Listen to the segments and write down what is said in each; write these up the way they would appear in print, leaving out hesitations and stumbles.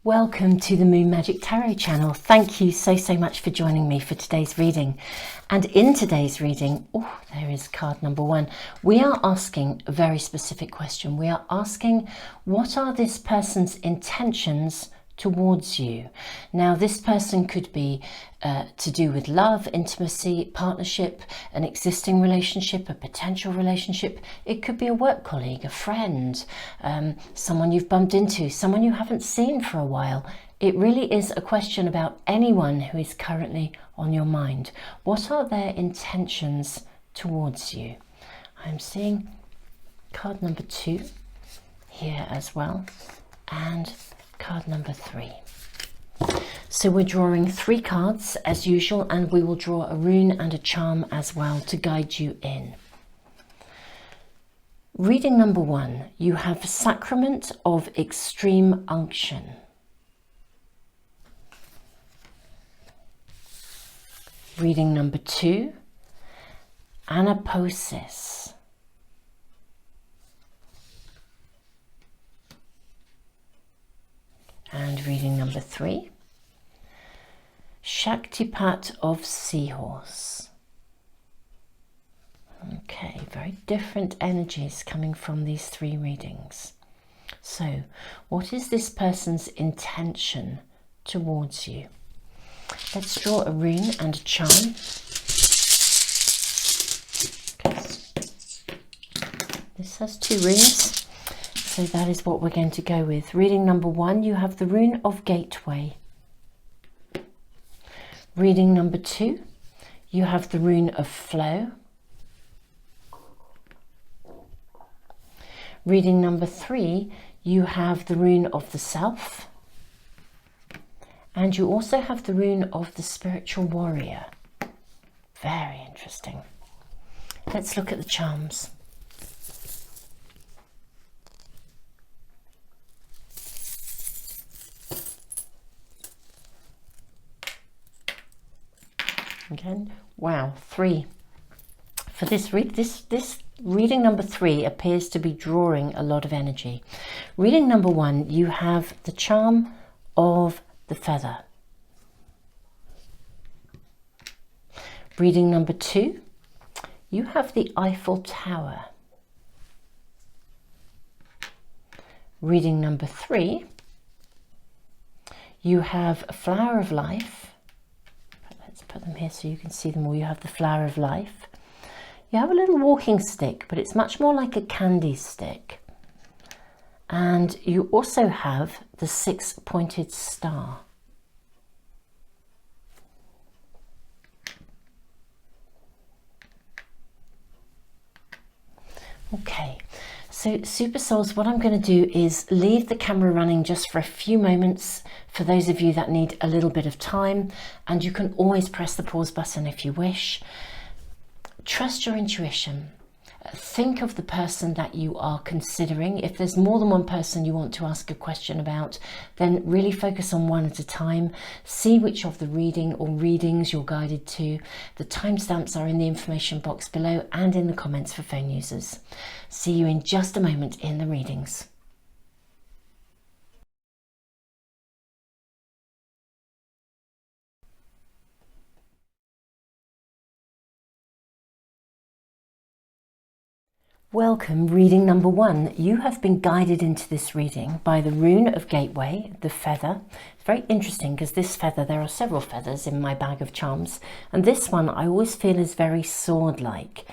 Welcome to the Moon Magic Tarot channel. Thank you so much for joining me for today's reading. And in today's reading, oh, there is card number 1. We are asking a very specific question. We are asking, what are this person's intentions towards you? Now, this person could be to do with love, intimacy, partnership, an existing relationship, a potential relationship. It could be a work colleague, a friend, someone you've bumped into, someone you haven't seen for a while. It really is a question about anyone who is currently on your mind. What are their intentions towards you? I'm seeing card number 2 here as well, and card number 3. So we're drawing 3 cards as usual, and we will draw a rune and a charm as well to guide you in. Reading number 1, you have Sacrament of Extreme Unction. Reading number 2, Anaposis. And reading number 3, Shaktipat of Seahorse. Okay, very different energies coming from these 3 readings. So, what is this person's intention towards you? Let's draw a rune and a charm. This has 2 runes, so that is what we're going to go with. Reading number 1, you have the rune of Gateway. Reading number 2, you have the rune of Flow. Reading number 3, you have the rune of the Self. And you also have the rune of the Spiritual Warrior. Very interesting. Let's look at the charms. Again, wow, 3. For this reading number 3 appears to be drawing a lot of energy. Reading number 1, you have the charm of the feather. Reading number 2, you have the Eiffel Tower. Reading number 3, you have a Flower of Life. Let's put them here so you can see them all. You have the Flower of Life. You have a little walking stick, but it's much more like a candy stick. And you also have the 6-pointed star. Okay, so Super Souls, what I'm going to do is leave the camera running just for a few moments for those of you that need a little bit of time, and you can always press the pause button if you wish. Trust your intuition. Think of the person that you are considering. If there's more than one person you want to ask a question about, then really focus on one at a time. See which of the reading or readings you're guided to. The timestamps are in the information box below and in the comments for phone users. See you in just a moment in the readings. Welcome, reading number 1. You have been guided into this reading by the rune of Gateway, the feather. It's very interesting because this feather, there are several feathers in my bag of charms, and this one I always feel is very sword-like.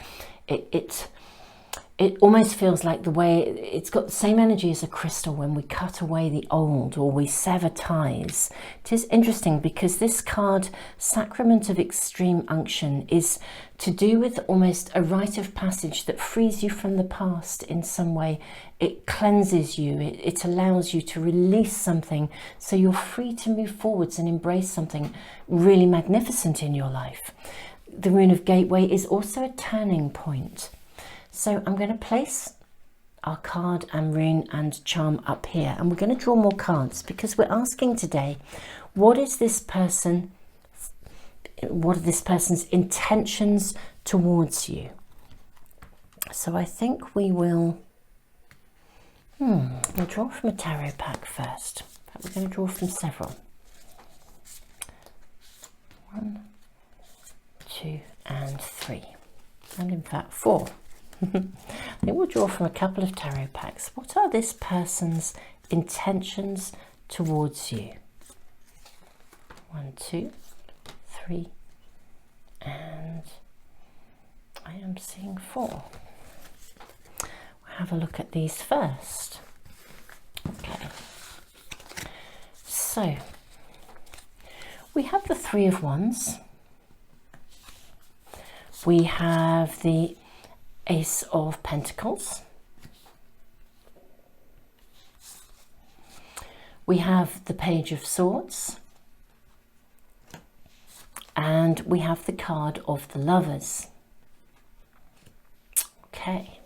It almost feels like the way it's got the same energy as a crystal when we cut away the old or we sever ties. It is interesting because this card, Sacrament of Extreme Unction, is to do with almost a rite of passage that frees you from the past in some way. It cleanses you, it allows you to release something so you're free to move forwards and embrace something really magnificent in your life. The rune of Gateway is also a turning point. So I'm going to place our card and rune and charm up here, and we're going to draw more cards because we're asking today, what are this person's intentions towards you? So I think we will we'll draw from a tarot pack first. We're going to draw from several. 1, 2 and 3. And in fact 4. I think we'll draw from a couple of tarot packs. What are this person's intentions towards you? 1, 2, 3, and I am seeing 4. We'll have a look at these first. Okay. So, we have the 3 of Wands. We have the Ace of Pentacles. We have the Page of Swords. And we have the card of the Lovers. Okay.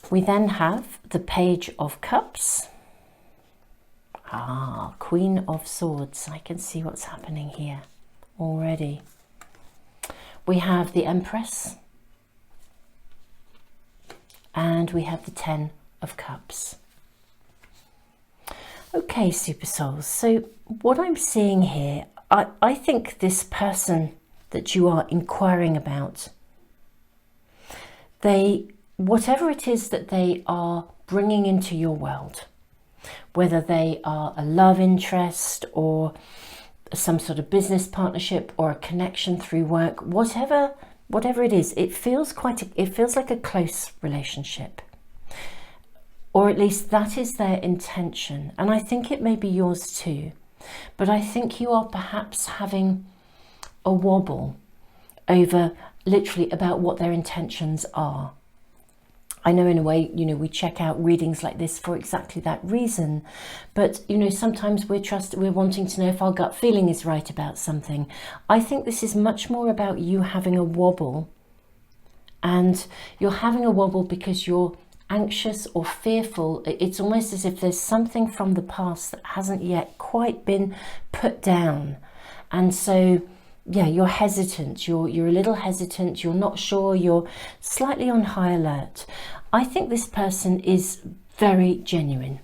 We then have the Page of Cups. Ah, Queen of Swords. I can see what's happening here already. We have the Empress. And we have the 10 of Cups. Okay, Super Souls. So what I'm seeing here, I think this person that you are inquiring about, whatever it is that they are bringing into your world, whether they are a love interest or some sort of business partnership or a connection through work, whatever it is, it feels like a close relationship, or at least that is their intention, and I think it may be yours too. But I think you are perhaps having a wobble over literally about what their intentions are. I know in a way, you know, we check out readings like this for exactly that reason. But, you know, sometimes we're wanting to know if our gut feeling is right about something. I think this is much more about you having a wobble. And you're having a wobble because you're anxious or fearful. It's almost as if there's something from the past that hasn't yet quite been put down. And so, yeah, you're hesitant, you're a little hesitant, you're not sure, you're slightly on high alert. I think this person is very genuine.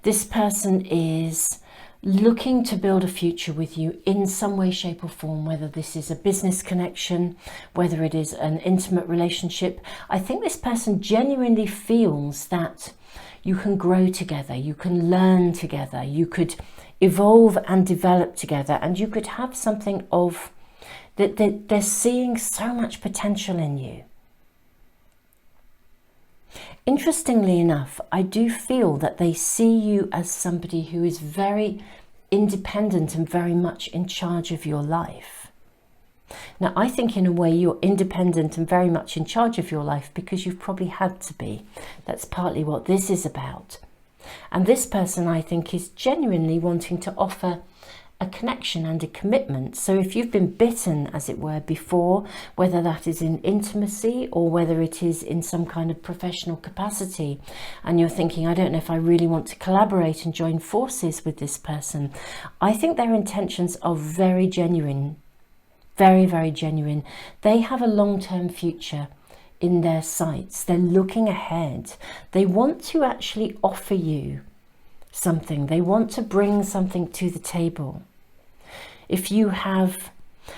This person is looking to build a future with you in some way, shape or form, whether this is a business connection, whether it is an intimate relationship. I think this person genuinely feels that you can grow together, you can learn together, you could evolve and develop together, and you could have something of that they're seeing so much potential in you. Interestingly enough, I do feel that they see you as somebody who is very independent and very much in charge of your life. Now, I think in a way you're independent and very much in charge of your life because you've probably had to be. That's partly what this is about. And this person, I think, is genuinely wanting to offer a connection and a commitment. So if you've been bitten, as it were, before, whether that is in intimacy or whether it is in some kind of professional capacity, and you're thinking, I don't know if I really want to collaborate and join forces with this person, I think their intentions are very genuine, very, very genuine. They have a long-term future in their sights. They're looking ahead. They want to actually offer you something. They want to bring something to the table. If you have,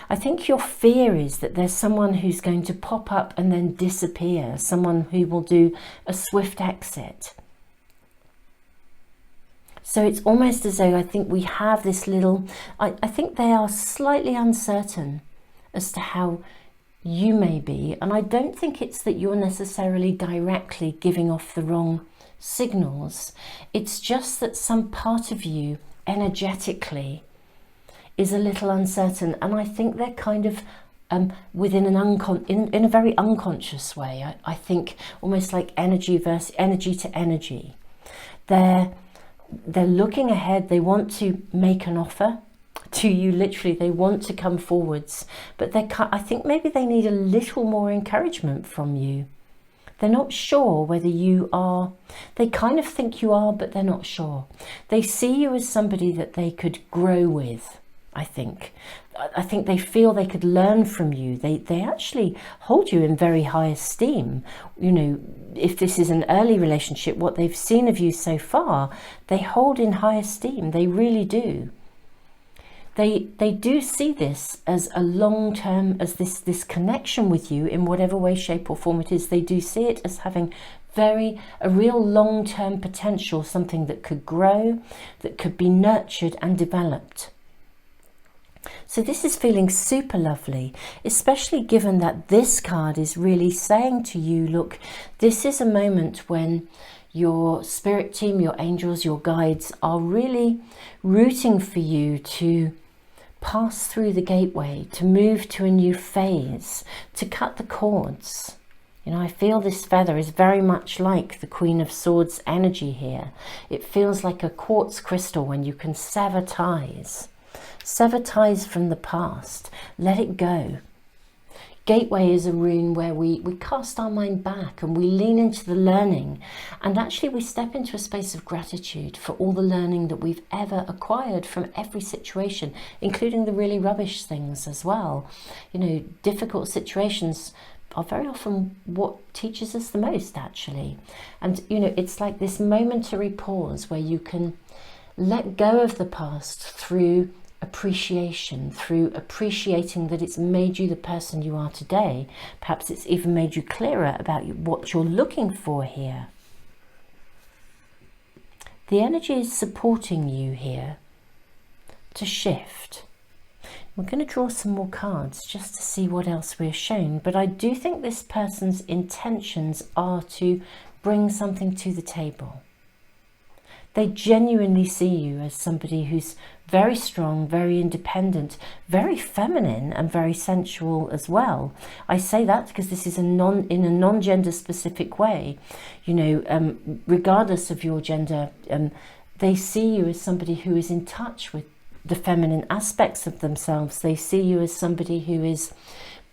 I think your fear is that there's someone who's going to pop up and then disappear, someone who will do a swift exit. So it's almost as though I think we have this little, I think they are slightly uncertain as to how you may be, and I don't think it's that you're necessarily directly giving off the wrong signals. It's just that some part of you energetically is a little uncertain, and I think they're kind of within an in a very unconscious way. I think almost like energy versus energy to energy. They're looking ahead. They want to make an offer to you, literally. They want to come forwards, but I think maybe they need a little more encouragement from you. They're not sure whether you are, they kind of think you are, but they're not sure. They see you as somebody that they could grow with. I think. I think they feel they could learn from you. They actually hold you in very high esteem. You know, if this is an early relationship, what they've seen of you so far, they hold in high esteem. They really do. They do see this as a long-term, as this connection with you in whatever way, shape or form it is. They do see it as having a real long-term potential, something that could grow, that could be nurtured and developed. So this is feeling super lovely, especially given that this card is really saying to you, look, this is a moment when your spirit team, your angels, your guides are really rooting for you to pass through the gateway, to move to a new phase, to cut the cords. You know, I feel this feather is very much like the Queen of Swords energy here. It feels like a quartz crystal when you can sever ties. Sever ties from the past. Let it go. Gateway is a rune where we cast our mind back and we lean into the learning, and actually we step into a space of gratitude for all the learning that we've ever acquired from every situation, including the really rubbish things as well. You know, difficult situations are very often what teaches us the most, actually. And, you know, it's like this momentary pause where you can let go of the past through appreciation, through appreciating that it's made you the person you are today. Perhaps it's even made you clearer about what you're looking for here. The energy is supporting you here to shift. We're going to draw some more cards just to see what else we're shown, but I do think this person's intentions are to bring something to the table. They genuinely see you as somebody who's very strong, very independent, very feminine and very sensual as well. I say that because this is in a non-gender specific way. You know, regardless of your gender, they see you as somebody who is in touch with the feminine aspects of themselves. They see you as somebody who is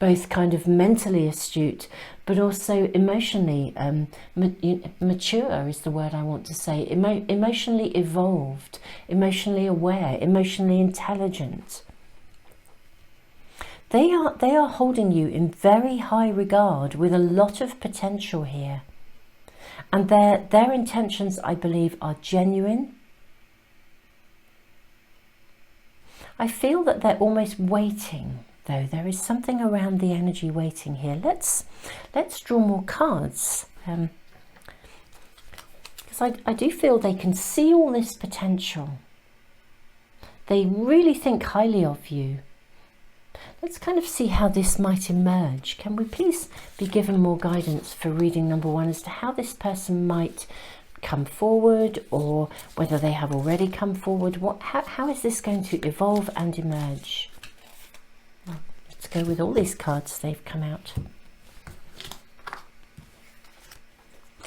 both kind of mentally astute, but also emotionally mature is the word I want to say. Emotionally evolved, emotionally aware, emotionally intelligent. They are holding you in very high regard with a lot of potential here. And their intentions, I believe, are genuine. I feel that they're almost waiting, though. There is something around the energy waiting here. Let's draw more cards, because I do feel they can see all this potential. They really think highly of you. Let's kind of see how this might emerge. Can we please be given more guidance for reading number 1 as to how this person might come forward, or whether they have already come forward? How is this going to evolve and emerge? Well, let's go with all these cards. They've come out.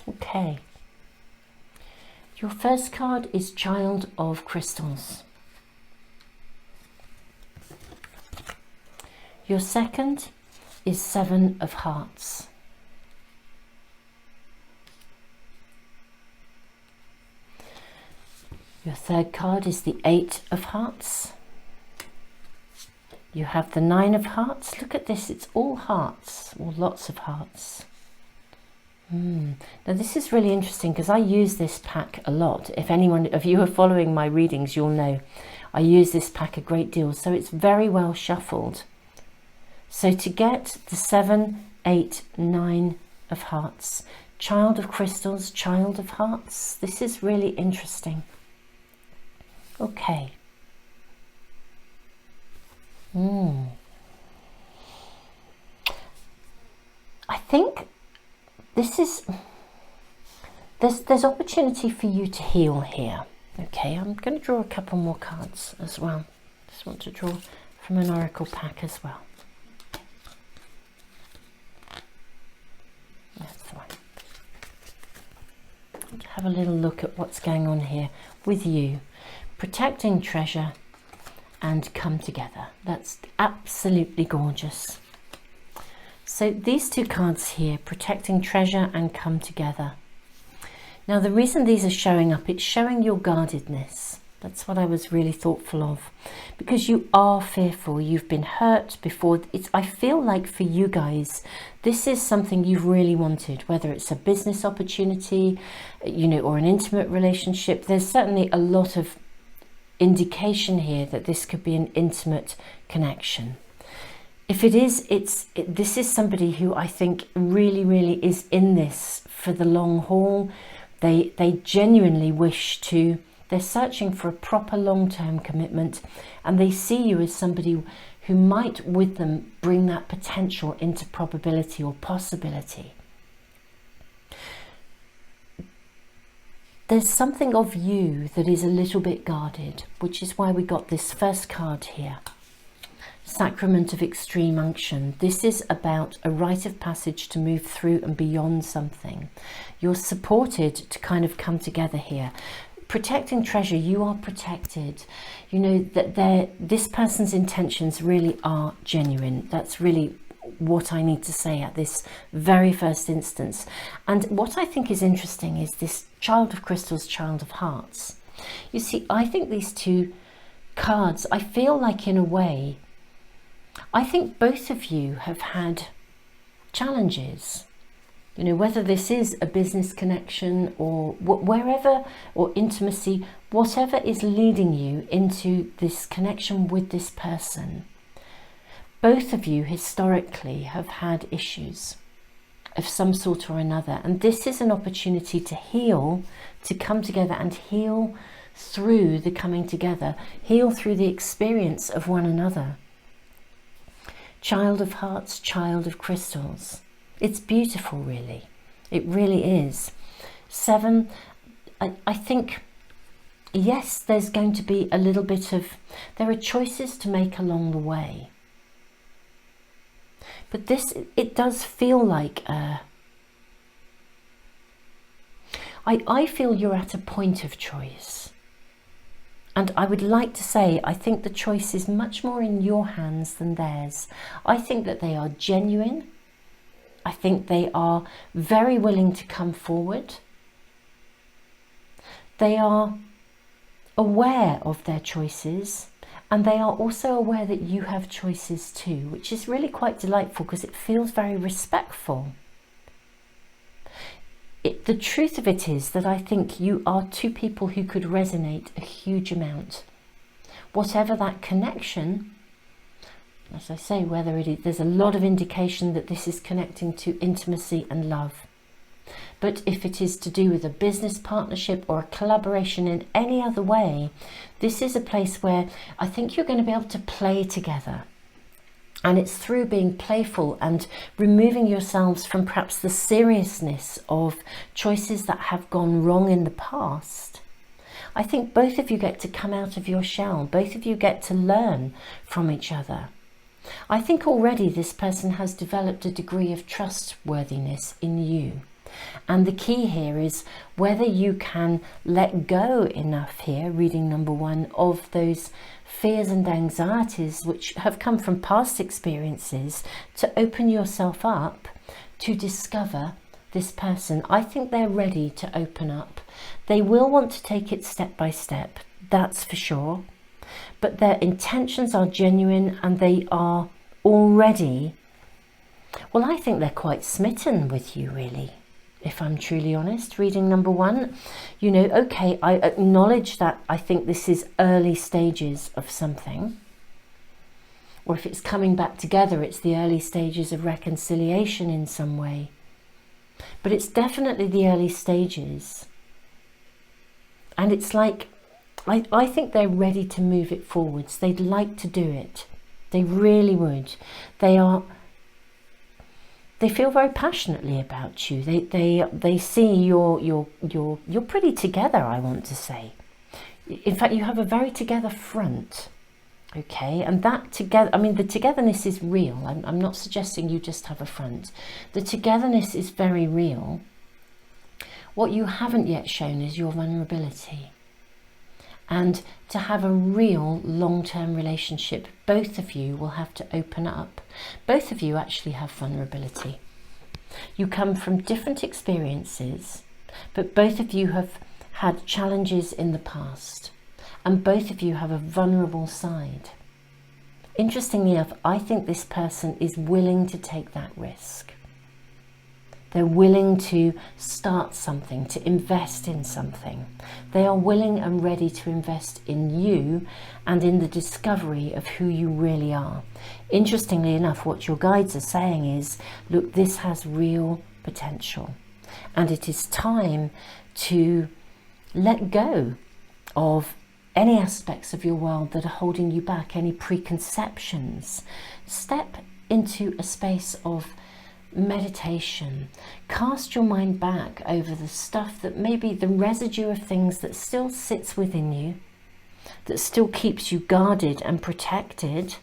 Okay. Your first card is Child of Crystals. Your second is 7 of Hearts. Your third card is the 8 of Hearts. You have the 9 of Hearts. Look at this, it's all hearts, or lots of hearts. Now this is really interesting because I use this pack a lot. If anyone of you are following my readings, you'll know I use this pack a great deal, so it's very well shuffled. So to get the 7, 8, 9 of Hearts, Child of Crystals, Child of Hearts, this is really interesting. Okay. I think this is, there's opportunity for you to heal here. Okay, I'm going to draw a couple more cards as well. Just want to draw from an oracle pack as well. That's the one. Let's have a little look at what's going on here with you. Protecting treasure and come together. That's absolutely gorgeous. So these two cards here, protecting treasure and come together. Now the reason these are showing up, it's showing your guardedness. That's what I was really thoughtful of, because you are fearful. You've been hurt before. I feel like for you guys, this is something you've really wanted, whether it's a business opportunity, you know, or an intimate relationship. There's certainly a lot of indication here that this could be an intimate connection. If it is, this is somebody who I think really is in this for the long haul. They genuinely wish to. They're searching for a proper long-term commitment, and they see you as somebody who might with them bring that potential into probability or possibility. There's something of you that is a little bit guarded, which is why we got this first card here. Sacrament of Extreme Unction. This is about a rite of passage to move through and beyond something. You're supported to kind of come together here. Protecting treasure, you are protected. You know that this person's intentions really are genuine. That's really what I need to say at this very first instance. And what I think is interesting is this Child of Crystals, Child of Hearts. You see, I think these two cards, I feel like in a way, I think both of you have had challenges. You know, whether this is a business connection or wherever, or intimacy, whatever is leading you into this connection with this person, both of you historically have had issues of some sort or another. And this is an opportunity to heal, to come together and heal through the coming together, heal through the experience of one another. Child of Hearts, Child of Crystals. It's beautiful, really. It really is. 7, I think, yes, there's going to be a little bit of, there are choices to make along the way. But this, it does feel like, I feel you're at a point of choice. And I would like to say, I think the choice is much more in your hands than theirs. I think that they are genuine. I think they are very willing to come forward. They are aware of their choices, and they are also aware that you have choices too, which is really quite delightful because it feels very respectful. The truth of it is that I think you are two people who could resonate a huge amount. Whatever that connection, as I say, whether it is, there's a lot of indication that this is connecting to intimacy and love. But if it is to do with a business partnership or a collaboration in any other way, this is a place where I think you're going to be able to play together. And it's through being playful and removing yourselves from perhaps the seriousness of choices that have gone wrong in the past. I think both of you get to come out of your shell. Both of you get to learn from each other. I think already this person has developed a degree of trustworthiness in you. And the key here is whether you can let go enough here, reading number 1, of those fears and anxieties which have come from past experiences to open yourself up to discover this person. I think they're ready to open up. They will want to take it step by step, that's for sure. But their intentions are genuine, and they are already, well, I think they're quite smitten with you, really. If I'm truly honest, reading number 1, you know, okay, I acknowledge that I think this is early stages of something. Or if it's coming back together, it's the early stages of reconciliation in some way. But it's definitely the early stages. And it's like, I think they're ready to move it forwards. They'd like to do it. They really would. They feel very passionately about you. They see you're pretty together, I want to say. In fact, you have a very together front. Okay, and that together, I mean, the togetherness is real. I'm not suggesting you just have a front. The togetherness is very real. What you haven't yet shown is your vulnerability. And to have a real long-term relationship, both of you will have to open up. Both of you actually have vulnerability. You come from different experiences, but both of you have had challenges in the past. and both of you have a vulnerable side. Interestingly enough, I think this person is willing to take that risk. They're willing to start something, to invest in something. They are willing and ready to invest in you and in the discovery of who you really are. Interestingly enough, what your guides are saying is, look, this has real potential. And it is time to let go of any aspects of your world that are holding you back, any preconceptions. Step into a space of meditation. Cast your mind back over the stuff that maybe the residue of things that still sits within you, that still keeps you guarded and protected,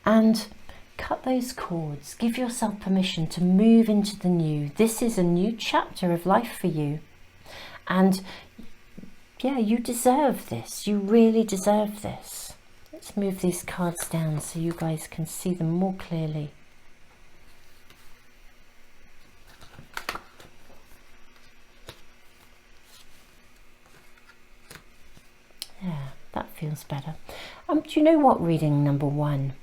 and cut those cords. Give yourself permission to move into the new. This is a new chapter of life for you, and yeah, you deserve this. You really deserve this. Let's move these cards down so you guys can see them more clearly. Yeah, that feels better. Do you know what, reading number one?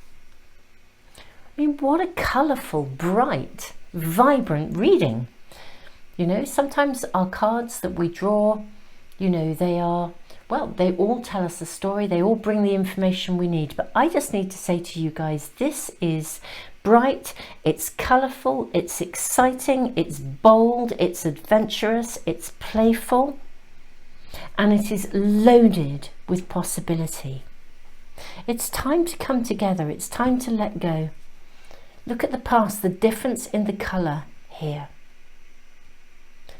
I mean, what a colourful, bright, vibrant reading. You know, sometimes our cards that we draw, you know, they are, well, they all tell us a story. They all bring the information we need. But I just need to say to you guys, this is bright, it's colourful, it's exciting, it's bold, it's adventurous, it's playful. And it is loaded with possibility. It's time to come together. It's time to let go. Look at the past, the difference in the colour here.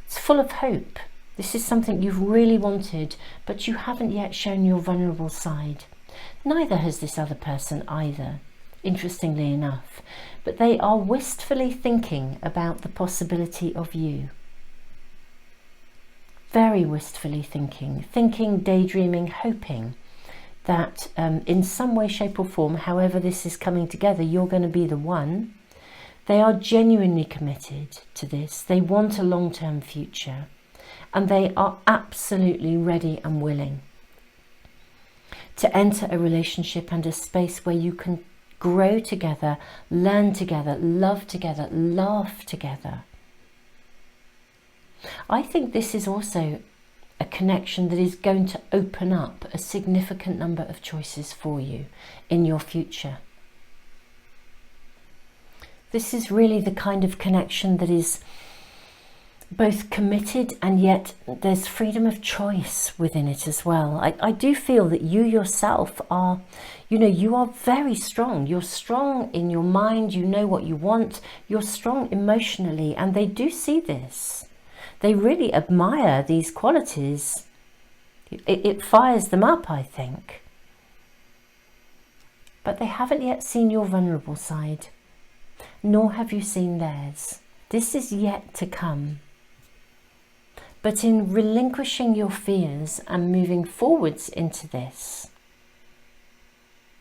It's full of hope. This is something you've really wanted, but you haven't yet shown your vulnerable side. Neither has this other person either, interestingly enough. But they are wistfully thinking about the possibility of you. Very wistfully thinking, daydreaming, hoping that in some way, shape or form, however this is coming together, you're going to be the one. They are genuinely committed to this. They want a long-term future, and they are absolutely ready and willing to enter a relationship and a space where you can grow together, learn together, love together, laugh together. I think this is also a connection that is going to open up a significant number of choices for you in your future. This is really the kind of connection that is both committed, and yet there's freedom of choice within it as well. I do feel that you yourself are, you know, you are very strong. You're strong in your mind, you know what you want, you're strong emotionally, and they do see this. They really admire these qualities. It fires them up, I think. But they haven't yet seen your vulnerable side, nor have you seen theirs. This is yet to come. But in relinquishing your fears and moving forwards into this,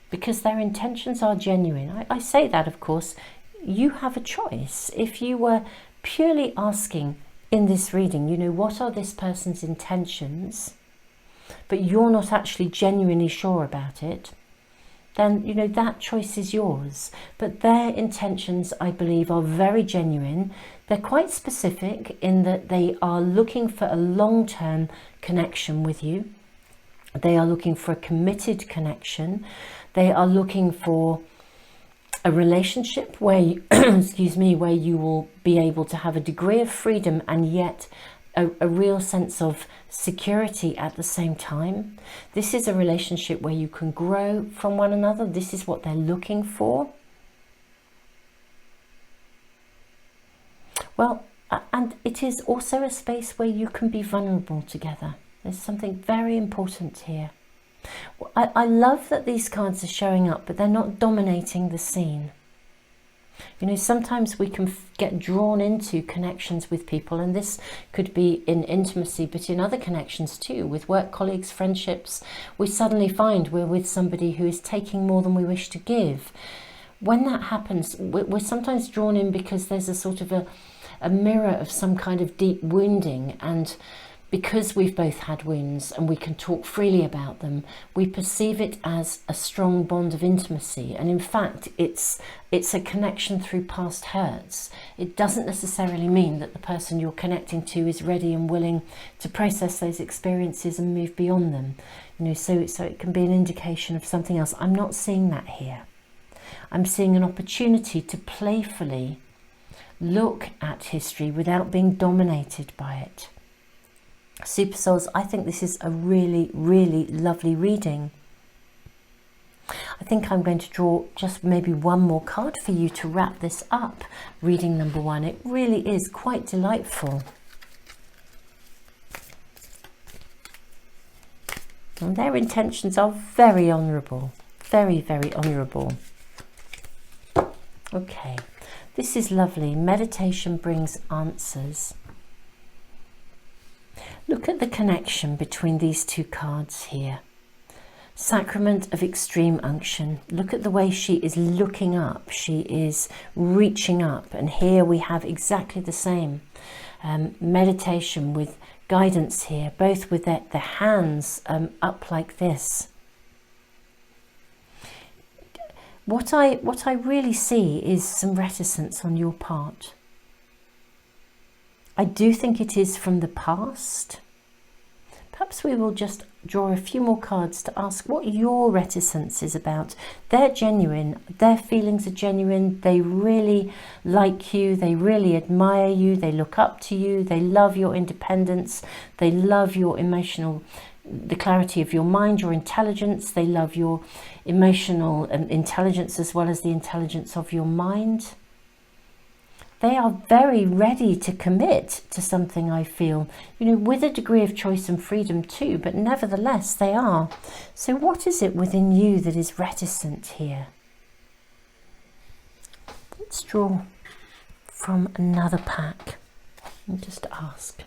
because their intentions are genuine, I say that, of course, you have a choice. If you were purely asking in this reading, you know, what are this person's intentions, but you're not actually genuinely sure about it, then, you know, that choice is yours. But their intentions, I believe, are very genuine. They're quite specific in that they are looking for a long-term connection with you. They are looking for a committed connection. They are looking for a relationship where you, excuse me, where you will be able to have a degree of freedom and yet a real sense of security at the same time. This is a relationship where you can grow from one another. This is what they're looking for. Well, and it is also a space where you can be vulnerable together. There's something very important here. I love that these cards are showing up, but they're not dominating the scene. You know, sometimes we can get drawn into connections with people, and this could be in intimacy, but in other connections too, with work colleagues, friendships. We suddenly find we're with somebody who is taking more than we wish to give. When that happens, we're sometimes drawn in because there's a sort of a mirror of some kind of deep wounding, and because we've both had wounds and we can talk freely about them, we perceive it as a strong bond of intimacy. And in fact, it's a connection through past hurts. It doesn't necessarily mean that the person you're connecting to is ready and willing to process those experiences and move beyond them. You know, so it can be an indication of something else. I'm not seeing that here. I'm seeing an opportunity to playfully look at history without being dominated by it. Super Souls, I think this is a really, really lovely reading. I think I'm going to draw just maybe one more card for you to wrap this up. Reading number 1. It really is quite delightful. And their intentions are very honourable. Very, very honourable. Okay, this is lovely. Meditation brings answers. Look at the connection between these two cards here. Sacrament of extreme unction. Look at the way she is looking up. She is reaching up. And here we have exactly the same. Meditation with guidance here, both with the hands up like this. What I really see is some reticence on your part. I do think it is from the past. Perhaps we will just draw a few more cards to ask what your reticence is about. They're genuine. Their feelings are genuine. They really like you. They really admire you. They look up to you. They love your independence. They love your the clarity of your mind, your intelligence. They love your emotional intelligence as well as the intelligence of your mind. They are very ready to commit to something, I feel, you know, with a degree of choice and freedom too, but nevertheless they are. So what is it within you that is reticent here? Let's draw from another pack and just ask,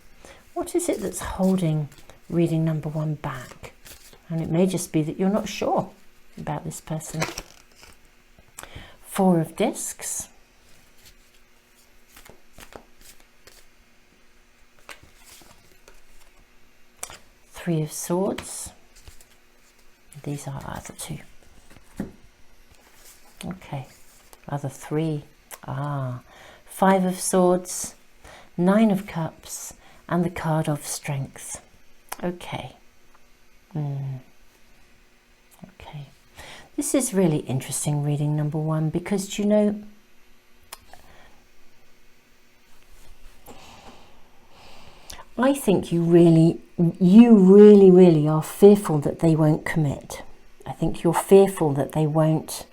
what is it that's holding reading number 1 back? And it may just be that you're not sure about this person. 4 of discs. 3 of swords. These are other 2. Okay, other 3. 5 of swords, 9 of cups, and the card of strength. Okay. Okay. This is really interesting, reading number 1, because, you know, I think you really are fearful that they won't commit. I think you're fearful that they won't,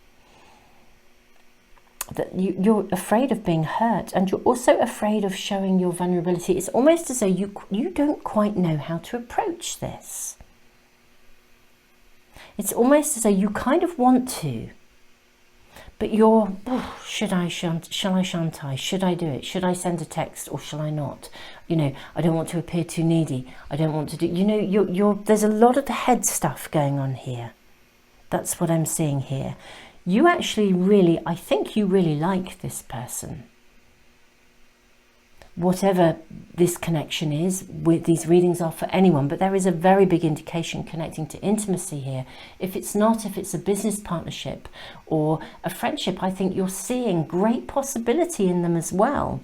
that you're afraid of being hurt, and you're also afraid of showing your vulnerability. It's almost as though you don't quite know how to approach this. It's almost as though you kind of want to, but you're, shall I, shan't I? Should I do it? Should I send a text or shall I not? You know, I don't want to appear too needy. I don't want to do, you know, there's a lot of the head stuff going on here. That's what I'm seeing here. You actually really, I think you really like this person. Whatever this connection is, these readings are for anyone, but there is a very big indication connecting to intimacy here. If it's a business partnership or a friendship, I think you're seeing great possibility in them as well.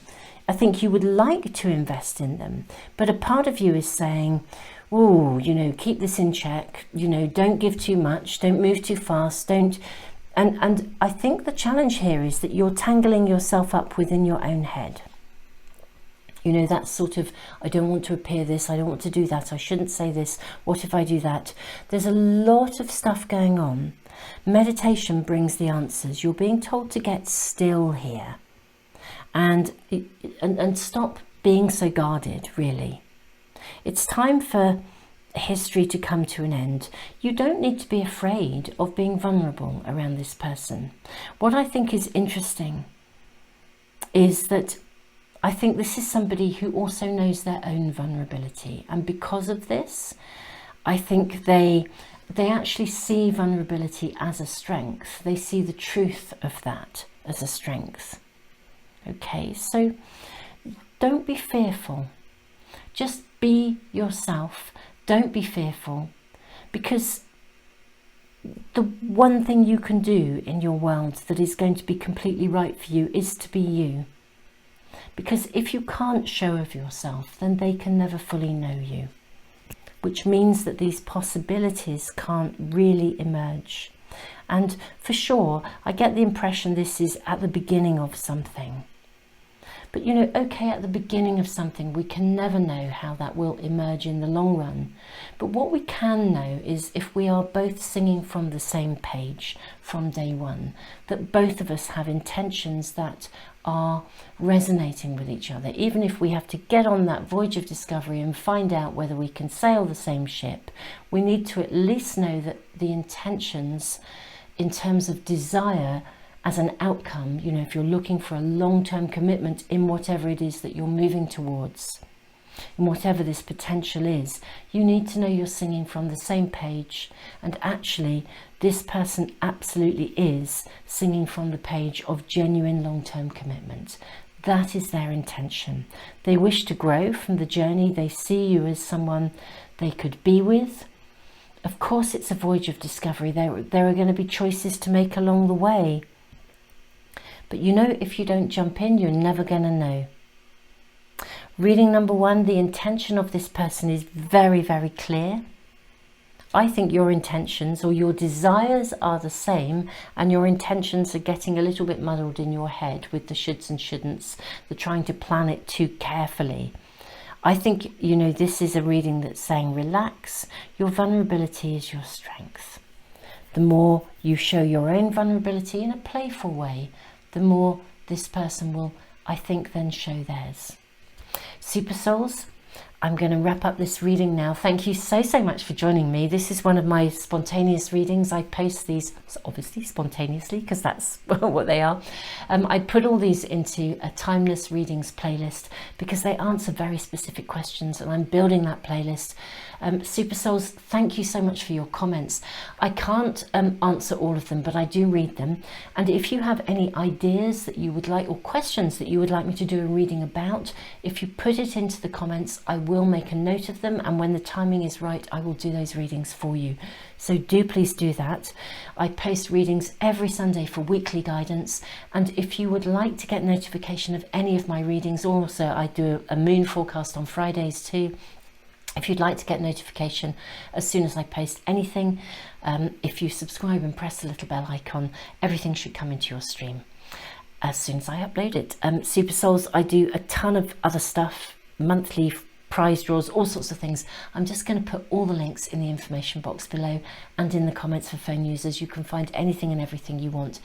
I think you would like to invest in them, but a part of you is saying, oh, you know, keep this in check, you know, don't give too much, don't move too fast, don't. And I think the challenge here is that you're tangling yourself up within your own head. You know, that sort of, I don't want to appear this, I don't want to do that, I shouldn't say this, what if I do that? There's a lot of stuff going on. Meditation brings the answers. You're being told to get still here and stop being so guarded, really. It's time for history to come to an end. You don't need to be afraid of being vulnerable around this person. What I think is interesting is that I think this is somebody who also knows their own vulnerability, and because of this, I think they actually see vulnerability as a strength. They see the truth of that as a strength. Okay, so don't be fearful. Just Be yourself. Don't be fearful, because the one thing you can do in your world that is going to be completely right for you is to be you. Because if you can't show of yourself, then they can never fully know you, which means that these possibilities can't really emerge. And for sure, I get the impression this is at the beginning of something. But you know, okay, at the beginning of something, we can never know how that will emerge in the long run. But what we can know is if we are both singing from the same page from day one, that both of us have intentions that are resonating with each other. Even if we have to get on that voyage of discovery and find out whether we can sail the same ship, we need to at least know that the intentions in terms of desire as an outcome, you know, if you're looking for a long-term commitment in whatever it is that you're moving towards, and whatever this potential is, you need to know you're singing from the same page. And actually, this person absolutely is singing from the page of genuine long-term commitment. That is their intention. They wish to grow from the journey. They see you as someone they could be with. Of course, it's a voyage of discovery. There are going to be choices to make along the way. But you know, if you don't jump in, you're never going to know. Reading number one, the intention of this person is very, very clear. I think your intentions or your desires are the same, and your intentions are getting a little bit muddled in your head with the shoulds and shouldn'ts, the trying to plan it too carefully. I think, you know, this is a reading that's saying relax. Your vulnerability is your strength. The more you show your own vulnerability in a playful way, the more this person will, I think, then show theirs. Super Souls, I'm going to wrap up this reading now. Thank you so much for joining me. This is one of my spontaneous readings. I post these obviously spontaneously because that's what they are. I put all these into a timeless readings playlist because they answer very specific questions, and I'm building that playlist. Super Souls, thank you so much for your comments. I can't answer all of them, but I do read them. And if you have any ideas that you would like, or questions that you would like me to do a reading about, if you put it into the comments, I will make a note of them, and when the timing is right, I will do those readings for you. So do please do that. I post readings every Sunday for weekly guidance, and if you would like to get notification of any of my readings, also I do a moon forecast on Fridays too. If you'd like to get notification as soon as I post anything, if you subscribe and press the little bell icon, everything should come into your stream as soon as I upload it. Super Souls, I do a ton of other stuff, monthly prize draws, all sorts of things. I'm just going to put all the links in the information box below and in the comments for phone users. You can find anything and everything you want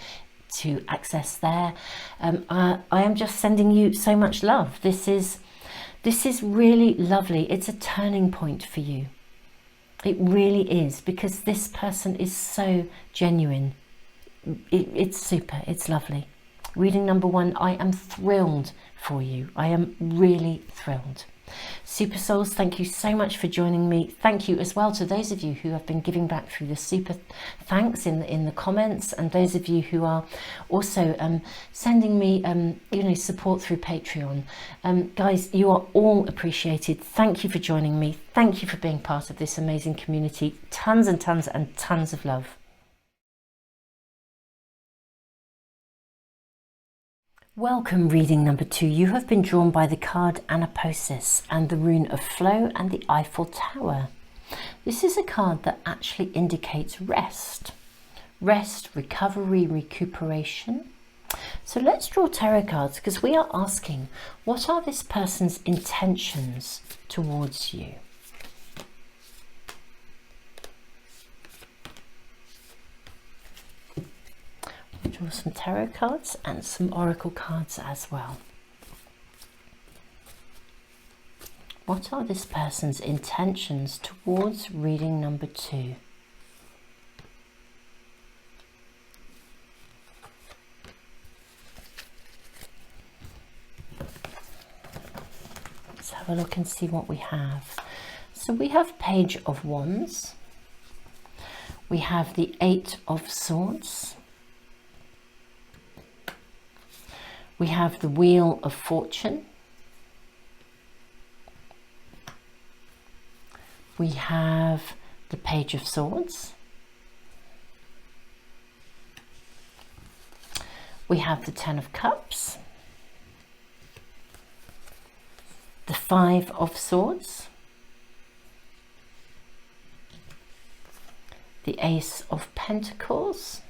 to access there. I am just sending you so much love. This is really lovely. It's a turning point for you. It really is, because this person is so genuine. It's super. It's lovely. Reading number one, I am thrilled for you. I am really thrilled. Super Souls, thank you so much for joining me. Thank you as well to those of you who have been giving back through the super thanks in the comments, and those of you who are also sending me support through Patreon. Guys, you are all appreciated. Thank you for joining me. Thank you for being part of this amazing community. Tons and tons and tons of love. Welcome, reading number two. You have been drawn by the card Anaposis and the rune of flow and the Eiffel Tower. This is a card that actually indicates rest, recovery, recuperation. So let's draw tarot cards, because we are asking, what are this person's intentions towards you? Draw some tarot cards and some oracle cards as well. What are this person's intentions towards reading number two? Let's have a look and see what we have. So we have Page of Wands. We have the Eight of Swords. We have the Wheel of Fortune. We have the Page of Swords. We have the Ten of Cups. The Five of Swords. The Ace of Pentacles.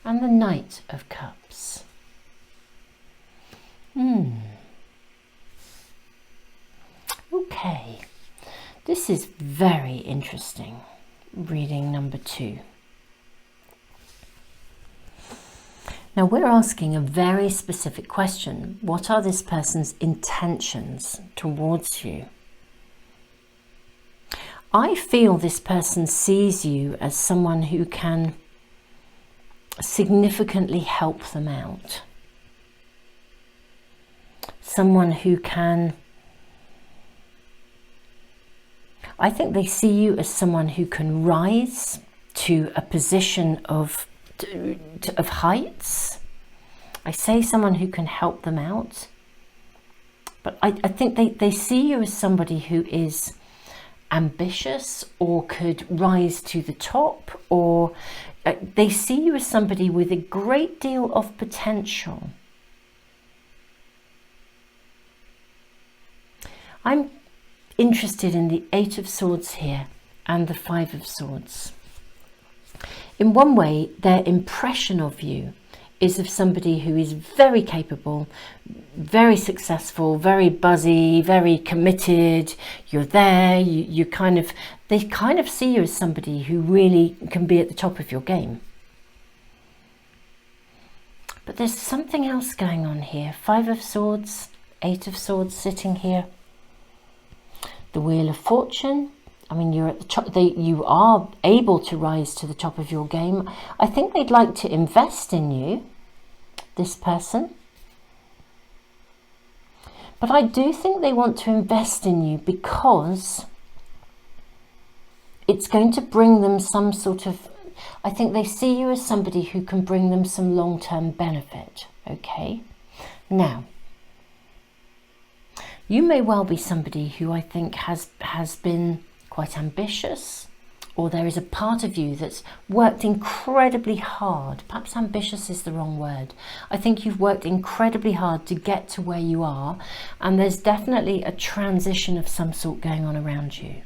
And the Knight of Cups. Okay, this is very interesting, reading number 2. Now we're asking a very specific question. What are this person's intentions towards you? I feel this person sees you as someone who can significantly help them out. Someone who can... I think they see you as someone who can rise to a position of heights. I say someone who can help them out, but I think they see you as somebody who is ambitious or could rise to the top, or they see you as somebody with a great deal of potential. I'm interested in the Eight of Swords here and the Five of Swords. In one way, their impression of you is of somebody who is very capable, very successful, very buzzy, very committed. You're there, they kind of see you as somebody who really can be at the top of your game. But there's something else going on here. Five of Swords, Eight of Swords sitting here. The Wheel of Fortune. I mean, you're at the top. You are able to rise to the top of your game. I think they'd like to invest in you, this person. But I do think they want to invest in you because it's going to bring them some sort of... I think they see you as somebody who can bring them some long-term benefit. Okay? Now, you may well be somebody who I think has been quite ambitious, or there is a part of you that's worked incredibly hard. Perhaps ambitious is the wrong word. I think you've worked incredibly hard to get to where you are, and there's definitely a transition of some sort going on around you.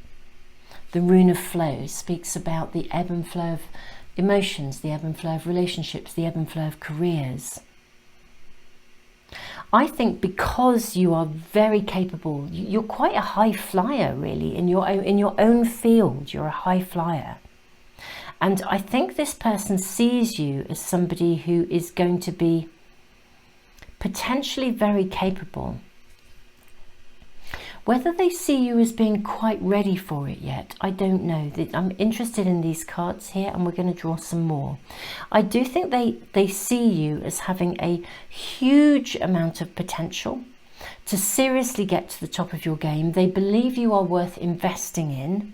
The Rune of Flow speaks about the ebb and flow of emotions, the ebb and flow of relationships, the ebb and flow of careers. I think because you are very capable, you're quite a high flyer really, in your own field, you're a high flyer. And I think this person sees you as somebody who is going to be potentially very capable. Whether they see you as being quite ready for it yet, I don't know. I'm interested in these cards here, and we're going to draw some more. I do think they see you as having a huge amount of potential to seriously get to the top of your game. They believe you are worth investing in,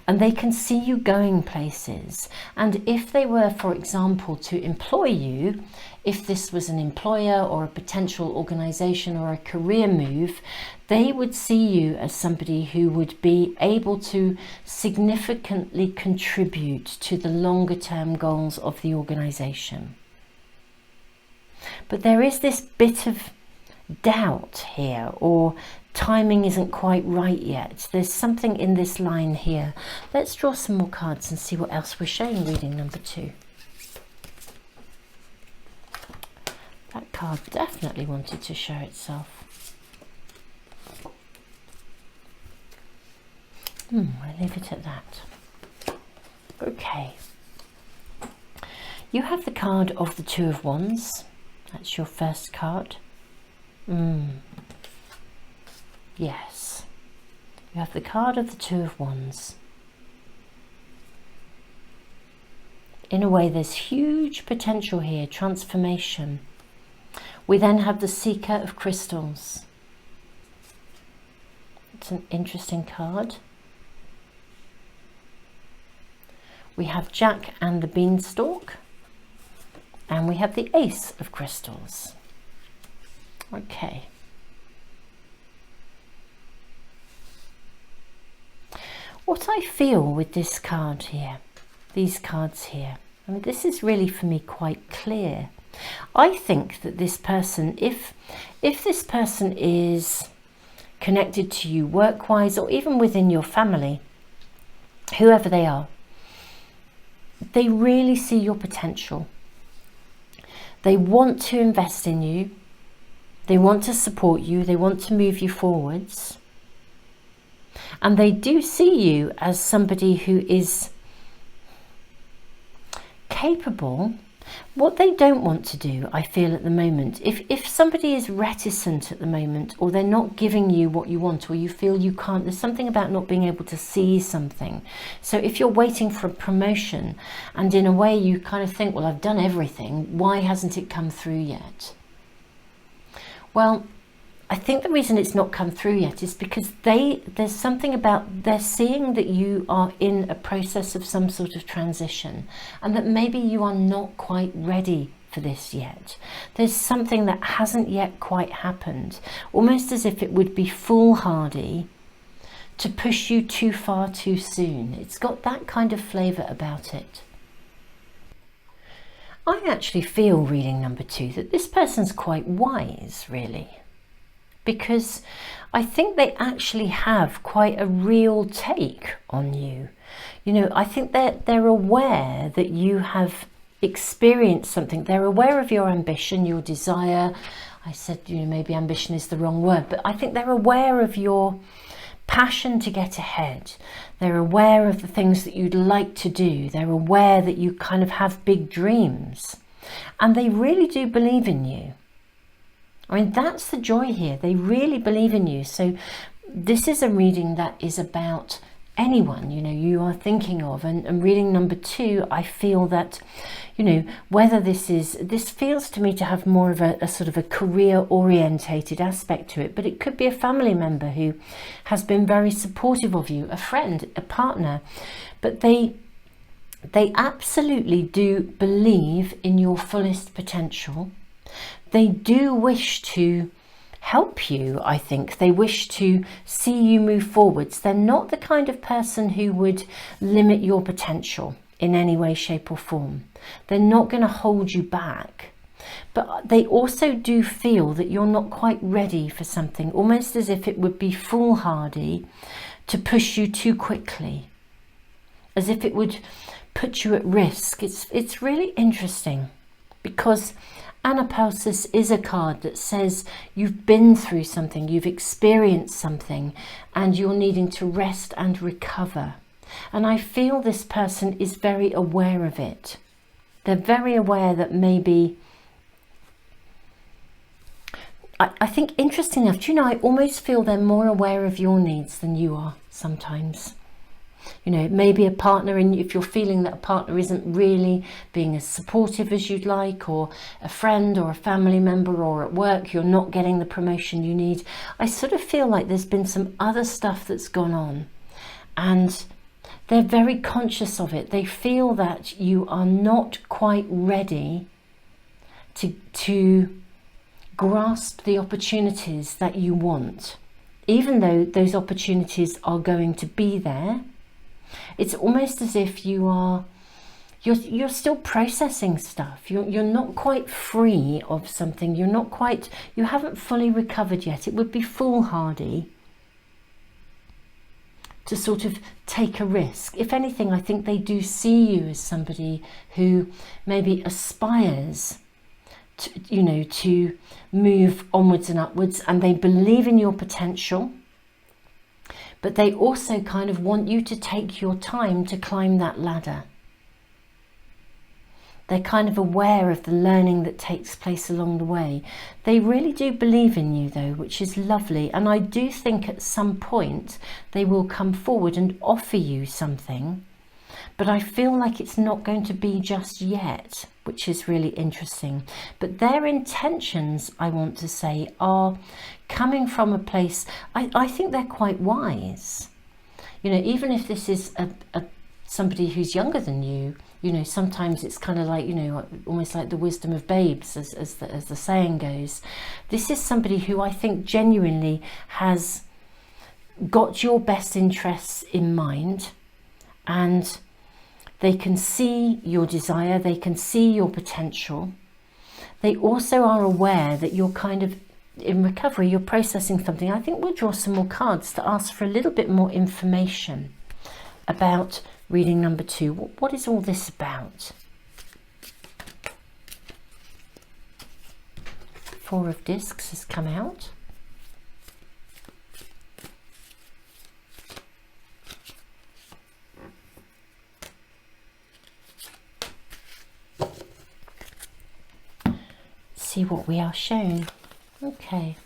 and they can see you going places. And if they were, for example, to employ you, if this was an employer or a potential organization or a career move, they would see you as somebody who would be able to significantly contribute to the longer term goals of the organization. But there is this bit of doubt here, or timing isn't quite right yet. There's something in this line here. Let's draw some more cards and see what else we're showing reading number 2. That card definitely wanted to show itself. I'll leave it at that. Okay. You have the card of the Two of Wands. That's your first card. Yes. You have the card of the Two of Wands. In a way, there's huge potential here, transformation. We then have the Seeker of Crystals. It's an interesting card. We have Jack and the Beanstalk. And we have the Ace of Crystals. Okay. What I feel with this card here, these cards here, I mean, this is really for me quite clear. I think that this person, if this person is connected to you work-wise or even within your family, whoever they are, they really see your potential. They want to invest in you. They want to support you. They want to move you forwards. And they do see you as somebody who is capable. What they don't want to do, I feel at the moment, if somebody is reticent at the moment, or they're not giving you what you want, or you feel you can't, there's something about not being able to see something. So if you're waiting for a promotion and in a way you kind of think, well, I've done everything, why hasn't it come through yet? Well, I think the reason it's not come through yet is because there's something about, they're seeing that you are in a process of some sort of transition, and that maybe you are not quite ready for this yet. There's something that hasn't yet quite happened, almost as if it would be foolhardy to push you too far too soon. It's got that kind of flavour about it. I actually feel, reading number 2, that this person's quite wise, really. Because I think they actually have quite a real take on you. You know, I think they're aware that you have experienced something. They're aware of your ambition, your desire. I said, you know, maybe ambition is the wrong word, but I think they're aware of your passion to get ahead. They're aware of the things that you'd like to do. They're aware that you kind of have big dreams. And they really do believe in you. I mean, that's the joy here. They really believe in you. So this is a reading that is about anyone, you know, you are thinking of. And reading number 2, I feel that, you know, whether this feels to me to have more of a sort of a career orientated aspect to it, but it could be a family member who has been very supportive of you, a friend, a partner, but they absolutely do believe in your fullest potential. They do wish to help you, I think. They wish to see you move forwards. They're not the kind of person who would limit your potential in any way, shape or form. They're not going to hold you back. But they also do feel that you're not quite ready for something, almost as if it would be foolhardy to push you too quickly, as if it would put you at risk. It's really interesting, because Anapausis is a card that says you've been through something, you've experienced something, and you're needing to rest and recover. And I feel this person is very aware of it. They're very aware that maybe, I think, interesting enough, do you know, I almost feel they're more aware of your needs than you are sometimes. You know, maybe a partner, and if you're feeling that a partner isn't really being as supportive as you'd like, or a friend or a family member, or at work you're not getting the promotion you need, I sort of feel like there's been some other stuff that's gone on, and they're very conscious of it. They feel that you are not quite ready to grasp the opportunities that you want, even though those opportunities are going to be there. It's almost as if you're still processing stuff. You're not quite free of something. You haven't fully recovered yet. It would be foolhardy to sort of take a risk. If anything, I think they do see you as somebody who maybe aspires to, you know, to move onwards and upwards, and they believe in your potential. But they also kind of want you to take your time to climb that ladder. They're kind of aware of the learning that takes place along the way. They really do believe in you though, which is lovely. And I do think at some point they will come forward and offer you something. But I feel like it's not going to be just yet, which is really interesting. But their intentions, I want to say, are coming from a place, I think they're quite wise. You know, even if this is somebody who's younger than you, you know, sometimes it's kind of like, you know, almost like the wisdom of babes, as the saying goes. This is somebody who I think genuinely has got your best interests in mind, and they can see your desire, they can see your potential. They also are aware that you're kind of in recovery, you're processing something. I think we'll draw some more cards to ask for a little bit more information about reading number 2. What is all this about? 4 of Discs has come out. See what we are shown. Okay.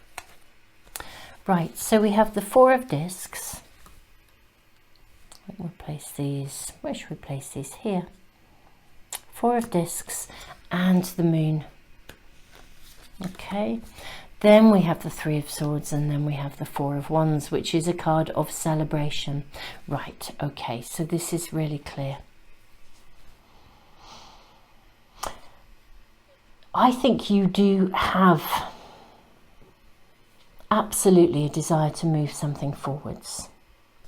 Right, so we have the 4 of Discs. We'll place these, where should we place these? Here. 4 of Discs and the Moon. Okay, then we have the 3 of Swords, and then we have the 4 of Wands, which is a card of celebration. Right, okay, so this is really clear. I think you do have absolutely a desire to move something forwards.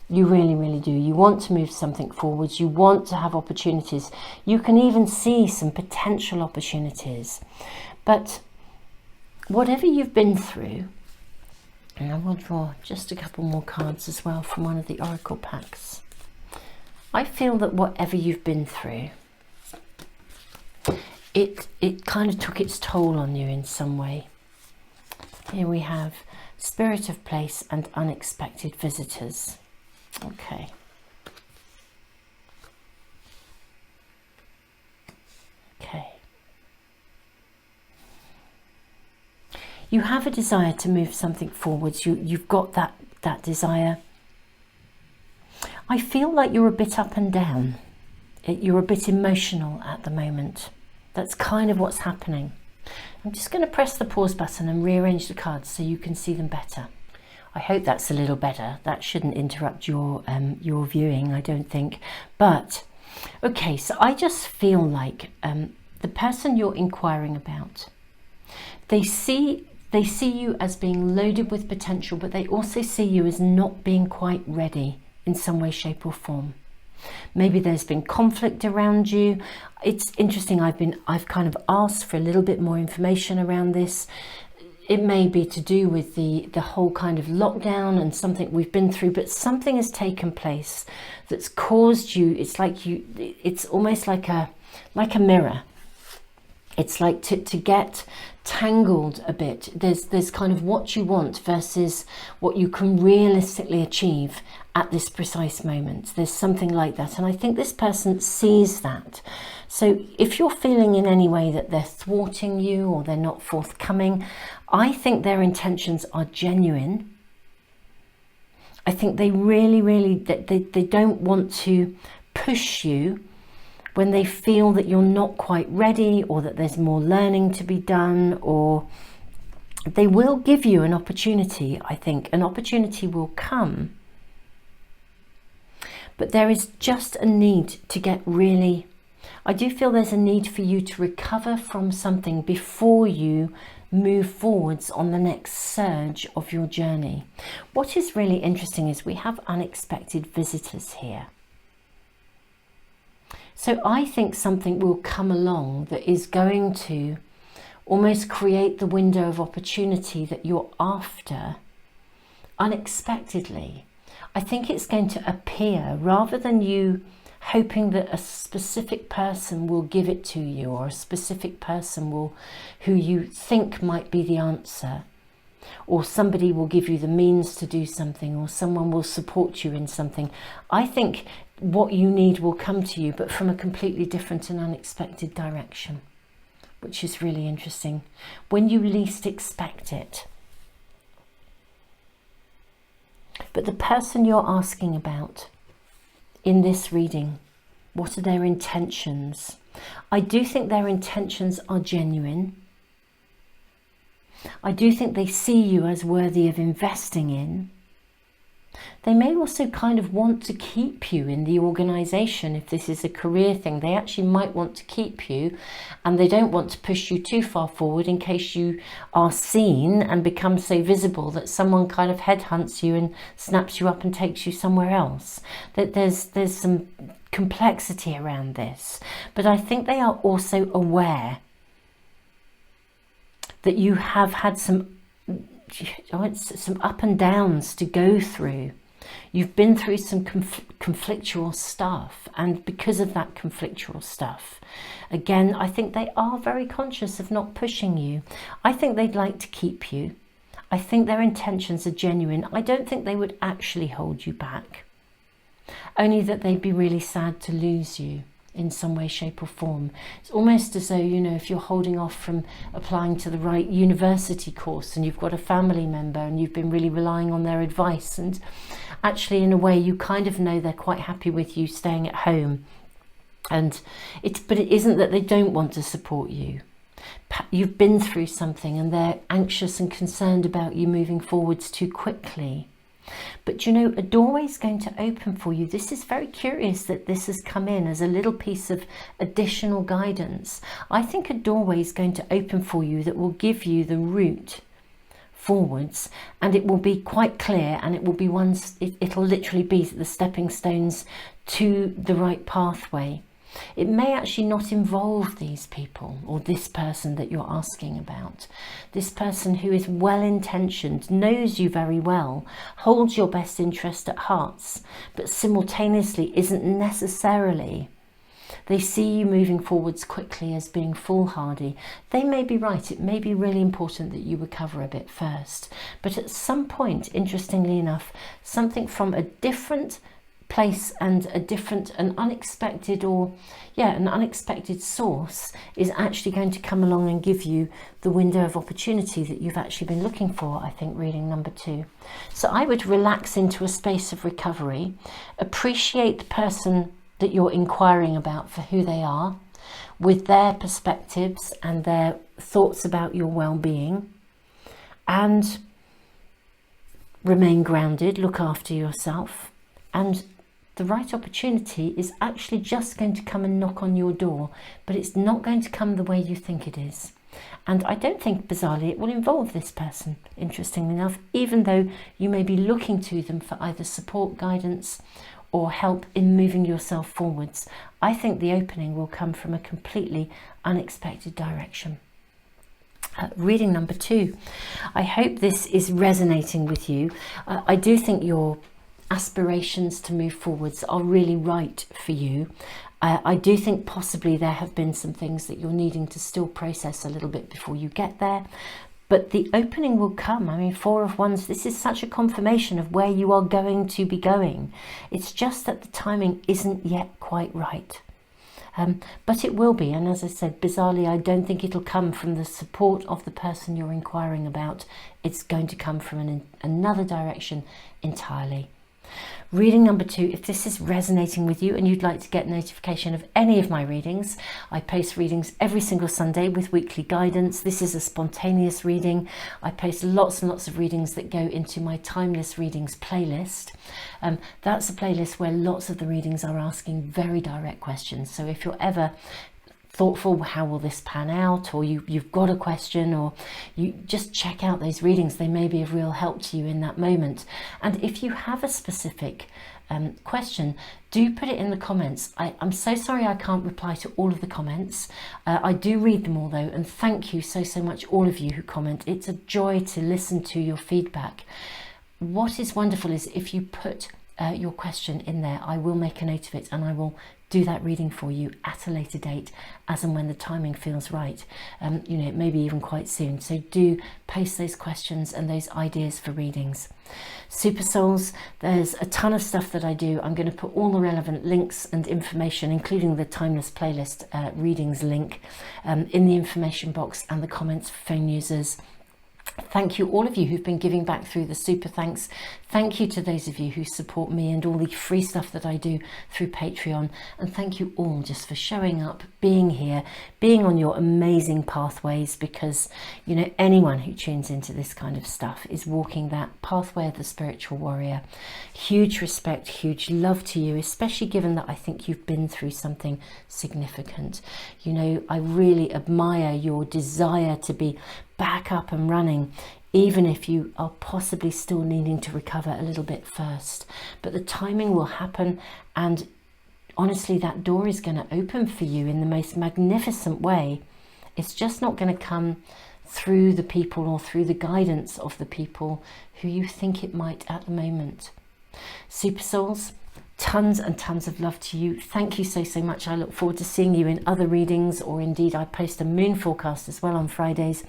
You really, really do. You want to move something forwards. You want to have opportunities. You can even see some potential opportunities. But whatever you've been through, and I will draw just a couple more cards as well from one of the Oracle packs. I feel that whatever you've been through, it kind of took its toll on you in some way. Here we have Spirit of Place and Unexpected Visitors. Okay. Okay. You have a desire to move something forwards. You've got that desire. I feel like you're a bit up and down. You're a bit emotional at the moment. That's kind of what's happening. I'm just going to press the pause button and rearrange the cards so you can see them better. I hope that's a little better. That shouldn't interrupt your viewing, I don't think. But okay, so I just feel like the person you're inquiring about, they see you as being loaded with potential, but they also see you as not being quite ready in some way, shape or form. Maybe there's been conflict around you. It's interesting, I've kind of asked for a little bit more information around this. It may be to do with the whole kind of lockdown and something we've been through, but something has taken place that's caused you, it's almost like a mirror. It's like to get tangled a bit. There's kind of what you want versus what you can realistically achieve at this precise moment. There's something like that, and I think this person sees that. So if you're feeling in any way that they're thwarting you or they're not forthcoming, I think their intentions are genuine. I think they really they don't want to push you when they feel that you're not quite ready, or that there's more learning to be done, or they will give you an opportunity. I think an opportunity will come, but there is just a need to get really, I do feel there's a need for you to recover from something before you move forwards on the next surge of your journey. What is really interesting is we have unexpected visitors here. So I think something will come along that is going to almost create the window of opportunity that you're after unexpectedly. I think it's going to appear, rather than you hoping that a specific person will give it to you, or a specific person who you think might be the answer, or somebody will give you the means to do something, or someone will support you in something. I think what you need will come to you, but from a completely different and unexpected direction, which is really interesting. When you least expect it. But the person you're asking about in this reading, what are their intentions? I do think their intentions are genuine. I do think they see you as worthy of investing in. They may also kind of want to keep you in the organisation. If this is a career thing, they actually might want to keep you, and they don't want to push you too far forward in case you are seen and become so visible that someone kind of headhunts you and snaps you up and takes you somewhere else. That there's some complexity around this, but I think they are also aware that you have had some up and downs to go through. You've been through some conflictual stuff, and because of that conflictual stuff, again, I think they are very conscious of not pushing you. I think they'd like to keep you. I think their intentions are genuine. I don't think they would actually hold you back, only that they'd be really sad to lose you in some way, shape or form. It's almost as though, you know, if you're holding off from applying to the right university course and you've got a family member and you've been really relying on their advice, and actually in a way you kind of know they're quite happy with you staying at home, but it isn't that they don't want to support you. You've been through something and they're anxious and concerned about you moving forwards too quickly. But you know, a doorway is going to open for you. This is very curious that this has come in as a little piece of additional guidance. I think a doorway is going to open for you that will give you the route forwards, and it will be quite clear, and it will be it'll literally be the stepping stones to the right pathway. It may actually not involve these people or this person that you're asking about. This person who is well-intentioned, knows you very well, holds your best interest at heart, but simultaneously isn't necessarily. They see you moving forwards quickly as being foolhardy. They may be right. It may be really important that you recover a bit first. But at some point, interestingly enough, something from a different place and an unexpected source is actually going to come along and give you the window of opportunity that you've actually been looking for, I think, reading number 2. So I would relax into a space of recovery, appreciate the person that you're inquiring about for who they are, with their perspectives and their thoughts about your well-being, and remain grounded, look after yourself, and the right opportunity is actually just going to come and knock on your door, but it's not going to come the way you think it is. And I don't think, bizarrely, it will involve this person, interestingly enough, even though you may be looking to them for either support, guidance, or help in moving yourself forwards. I think the opening will come from a completely unexpected direction. Reading number 2. I hope this is resonating with you. I do think your aspirations to move forwards are really right for you. I do think possibly there have been some things that you're needing to still process a little bit before you get there, but the opening will come. I mean, 4 of Wands, this is such a confirmation of where you are going to be going. It's just that the timing isn't yet quite right. But it will be, and as I said, bizarrely, I don't think it'll come from the support of the person you're inquiring about. It's going to come from another direction entirely. Reading number 2, if this is resonating with you and you'd like to get notification of any of my readings, I post readings every single Sunday with weekly guidance. This is a spontaneous reading. I post lots and lots of readings that go into my Timeless Readings playlist. That's a playlist where lots of the readings are asking very direct questions. So if you're ever thoughtful, how will this pan out, or you've got a question, or you just check out those readings, they may be of real help to you in that moment. And if you have a specific question, do put it in the comments. I'm so sorry I can't reply to all of the comments. I do read them all though, and thank you so much, all of you who comment. It's a joy to listen to your feedback. What is wonderful is if you put your question in there, I will make a note of it and I will do that reading for you at a later date, as and when the timing feels right. You know, maybe even quite soon. So do post those questions and those ideas for readings. Super Souls, there's a ton of stuff that I do. I'm going to put all the relevant links and information, including the Timeless Playlist readings link, in the information box and the comments for phone users. Thank you, all of you who've been giving back through the super thanks. Thank you to those of you who support me and all the free stuff that I do through Patreon. And thank you all just for showing up, being here, being on your amazing pathways, because, you know, anyone who tunes into this kind of stuff is walking that pathway of the spiritual warrior. Huge respect, huge love to you, especially given that I think you've been through something significant. You know, I really admire your desire to be back up and running, even if you are possibly still needing to recover a little bit first. But the timing will happen, and honestly, that door is going to open for you in the most magnificent way. It's just not going to come through the people or through the guidance of the people who you think it might at the moment. Super souls, tons and tons of love to you. Thank you so much. I look forward to seeing you in other readings, or indeed I post a moon forecast as well on Fridays.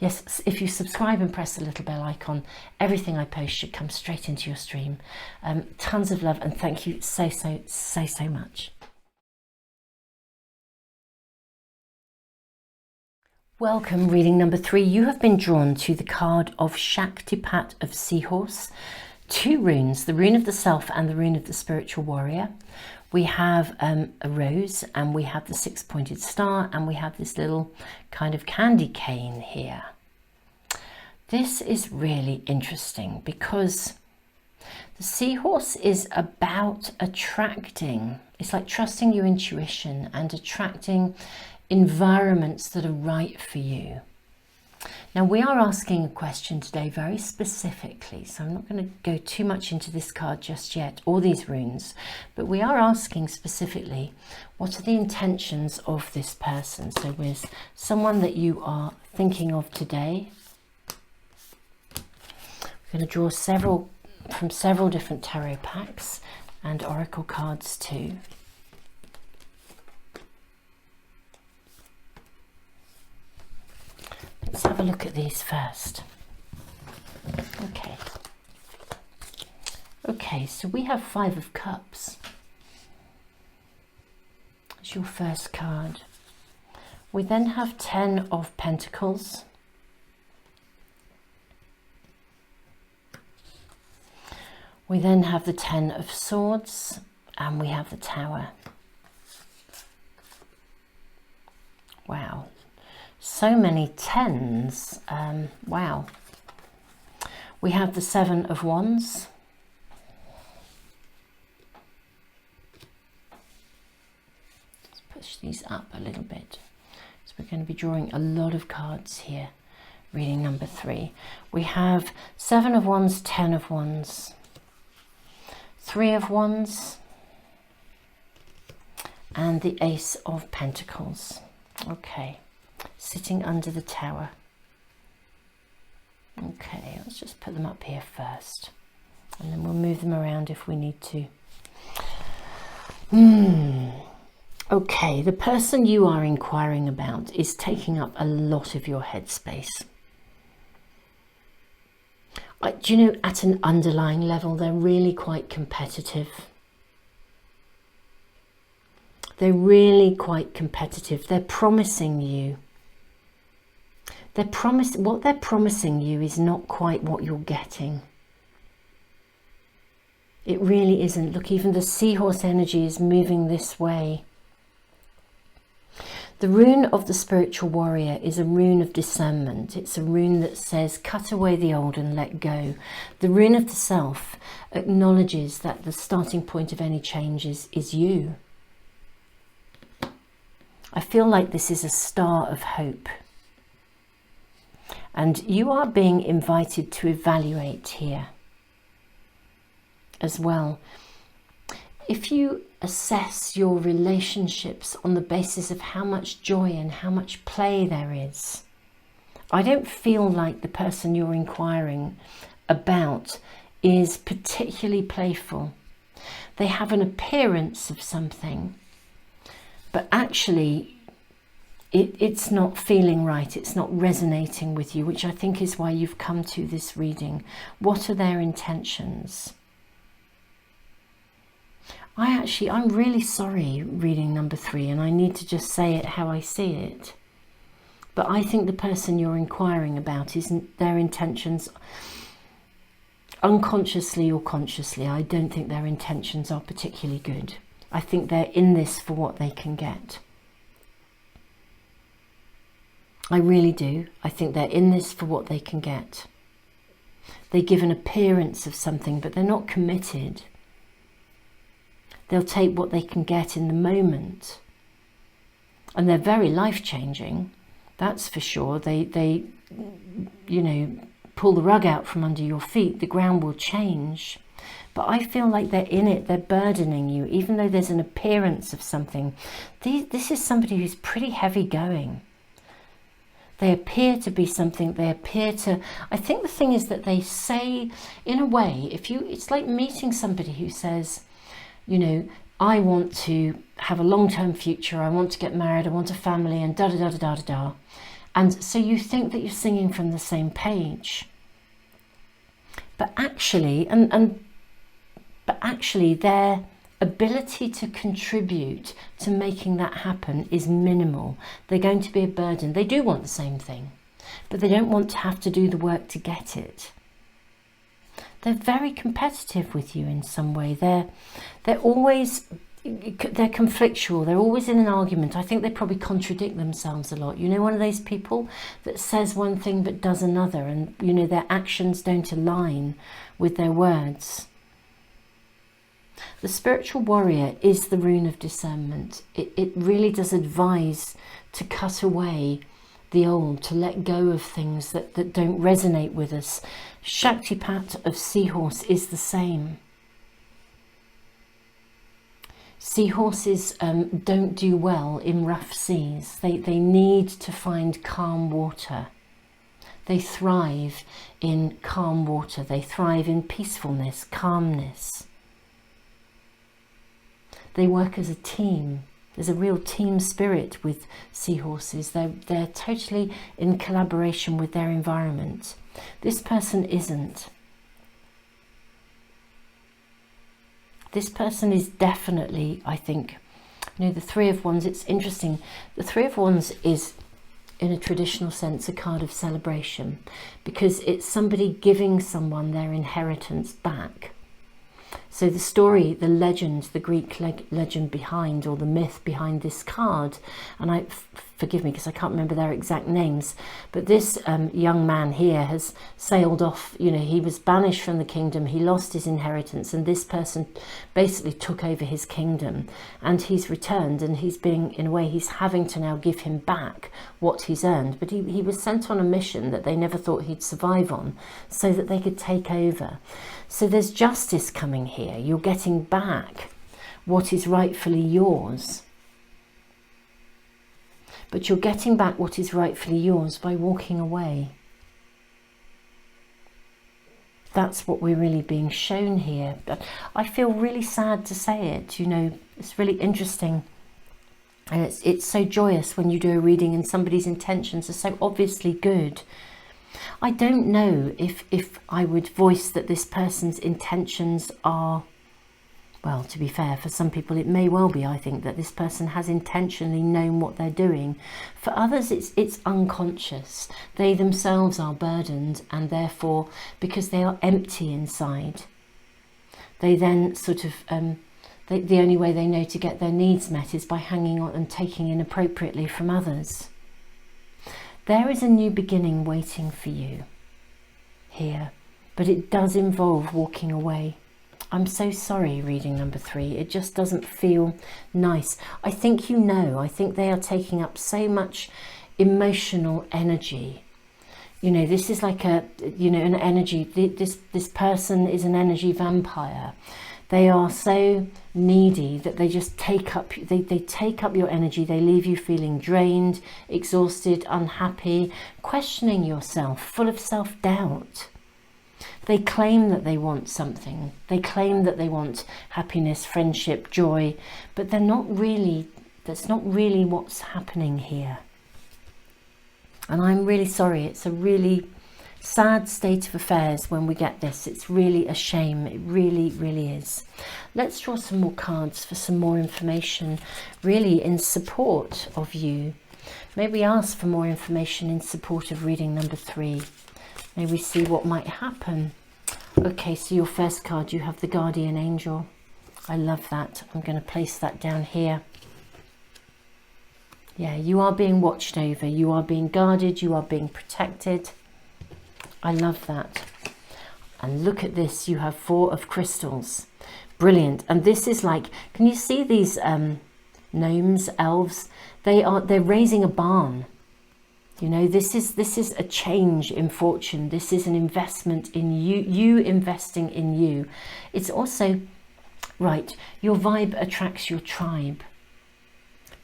Yes, if you subscribe and press the little bell icon, everything I post should come straight into your stream. Tons of love, and thank you so much. Welcome, reading number 3. You have been drawn to the card of Shaktipat of Seahorse. 2 runes, the rune of the self and the rune of the spiritual warrior. We have a rose, and we have the 6-pointed star, and we have this little kind of candy cane here. This is really interesting because the seahorse is about attracting. It's like trusting your intuition and attracting environments that are right for you. Now, we are asking a question today very specifically, so I'm not going to go too much into this card just yet, or these runes, but we are asking specifically, what are the intentions of this person? So with someone that you are thinking of today, we're going to draw from several different tarot packs and oracle cards too. Let's have a look at these first. Okay, so we have 5 of Cups. It's your first card. We then have 10 of Pentacles. We then have the 10 of Swords, and we have the Tower. Wow. So many 10s. Wow. We have the 7 of Wands. Let's push these up a little bit. So we're going to be drawing a lot of cards here. Reading number 3. We have 7 of Wands, 10 of Wands, 3 of Wands, and the Ace of Pentacles. Okay. Sitting under the Tower. Okay, let's just put them up here first, and then we'll move them around if we need to. Okay, the person you are inquiring about is taking up a lot of your headspace. Do you know, at an underlying level, they're really quite competitive. They're really quite competitive. They're promising you. What they're promising you is not quite what you're getting. It really isn't. Look, even the seahorse energy is moving this way. The rune of the spiritual warrior is a rune of discernment. It's a rune that says, cut away the old and let go. The rune of the self acknowledges that the starting point of any change is you. I feel like this is a star of hope. And you are being invited to evaluate here as well. If you assess your relationships on the basis of how much joy and how much play there is, I don't feel like the person you're inquiring about is particularly playful. They have an appearance of something, but actually it's not feeling right, it's not resonating with you, which I think is why you've come to this reading. What are their intentions? I'm really sorry, reading number 3, and I need to just say it how I see it. But I think the person you're inquiring about isn't their intentions, unconsciously or consciously. I don't think their intentions are particularly good. I think they're in this for what they can get. I really do. I think they're in this for what they can get. They give an appearance of something, but they're not committed. They'll take what they can get in the moment. And they're very life-changing, that's for sure. They you know, pull the rug out from under your feet. The ground will change. But I feel like they're in it, they're burdening you, even though there's an appearance of something. This is somebody who's pretty heavy going. They appear to be something, they appear to... I think the thing is that they say, in a way, it's like meeting somebody who says, you know, I want to have a long-term future, I want to get married, I want a family, and da-da-da-da-da-da-da. And so you think that you're singing from the same page. But actually, but actually their ability to contribute to making that happen is minimal. They're going to be a burden. They do want the same thing, but they don't want to have to do the work to get it. They're very competitive with you in some way. They're conflictual. They're always in an argument. I think they probably contradict themselves a lot. You know, one of those people that says one thing but does another, and you know, their actions don't align with their words. The spiritual warrior is the rune of discernment. It really does advise to cut away the old, to let go of things that don't resonate with us. Shaktipat of seahorse is the same. Seahorses don't do well in rough seas. They need to find calm water. They thrive in calm water. They thrive in peacefulness, calmness. They work as a team. There's a real team spirit with seahorses. They're totally in collaboration with their environment. This person isn't. This person is definitely, I think, you know, the Three of Wands, it's interesting. The Three of Wands is, in a traditional sense, a card of celebration, because it's somebody giving someone their inheritance back. So the story, the legend, the Greek legend behind, or the myth behind this card, and forgive me because I can't remember their exact names, but this young man here has sailed off. You know, he was banished from the kingdom, he lost his inheritance, and this person basically took over his kingdom, and he's returned, and he's being, in a way, he's having to now give him back what he's earned. But he was sent on a mission that they never thought he'd survive on, so that they could take over. So there's justice coming here. You're getting back what is rightfully yours. But you're getting back what is rightfully yours by walking away. That's what we're really being shown here. But I feel really sad to say it. You know, it's really interesting. And it's so joyous when you do a reading and somebody's intentions are so obviously good. I don't know if I would voice that this person's intentions are, well, to be fair, for some people it may well be, I think, that this person has intentionally known what they're doing. For others it's unconscious. They themselves are burdened, and therefore, because they are empty inside, they then sort of, the only way they know to get their needs met is by hanging on and taking inappropriately from others. There is a new beginning waiting for you here, but it does involve walking away. I'm so sorry, reading number 3. It just doesn't feel nice. I think you know, I think they are taking up so much emotional energy. You know, this is like a, you know, an energy, this person is an energy vampire. They are so needy that they just take up, they take up your energy. They leave you feeling drained, exhausted, unhappy, questioning yourself, full of self-doubt. They claim that they want something. They claim that they want happiness, friendship, joy, but they're not really, that's not really what's happening here. And I'm really sorry. It's a really sad state of affairs when we get this. It's really a shame. It really, really is. Let's draw some more cards for some more information, really in support of you May we ask for more information in support of reading number 3. May we see what might happen. Okay, so your first card, you have the Guardian Angel. I love that. I'm going to place that down here. Yeah, you are being watched over. You are being guarded. You are being protected. I love that. And look at this. You have 4 of crystals. Brilliant. And this is like, can you see these gnomes, elves? They're raising a barn. You know, this is a change in fortune. This is an investment in you investing in you. It's also, right, your vibe attracts your tribe.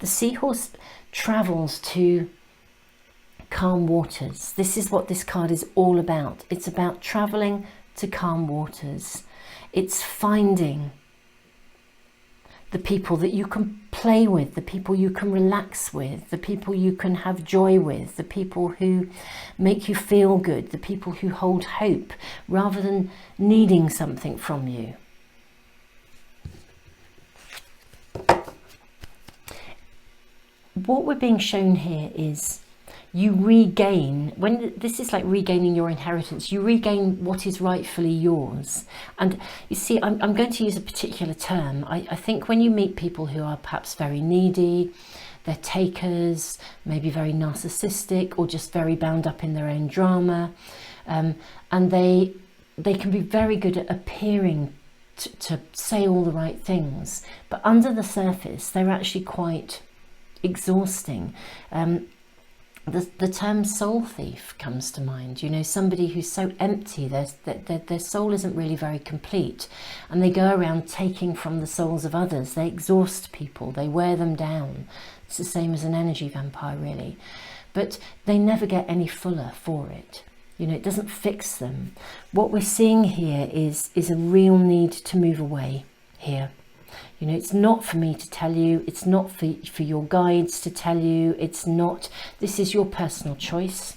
The seahorse travels to calm waters. This is what this card is all about. It's about traveling to calm waters. It's finding the people that you can play with, the people you can relax with, the people you can have joy with, the people who make you feel good, the people who hold hope rather than needing something from you. What we're being shown here is you regain, when this is like regaining your inheritance, you regain what is rightfully yours. And you see, I'm going to use a particular term. I think when you meet people who are perhaps very needy, they're takers, maybe very narcissistic, or just very bound up in their own drama, and they can be very good at appearing to say all the right things, but under the surface they're actually quite exhausting. The term soul thief comes to mind. You know, somebody who's so empty, their soul isn't really very complete, and they go around taking from the souls of others. They exhaust people, they wear them down. It's the same as an energy vampire, really, but they never get any fuller for it. You know, it doesn't fix them. What we're seeing here is a real need to move away here. You know, it's not for me to tell you, it's not for your guides to tell you, it's not, this is your personal choice.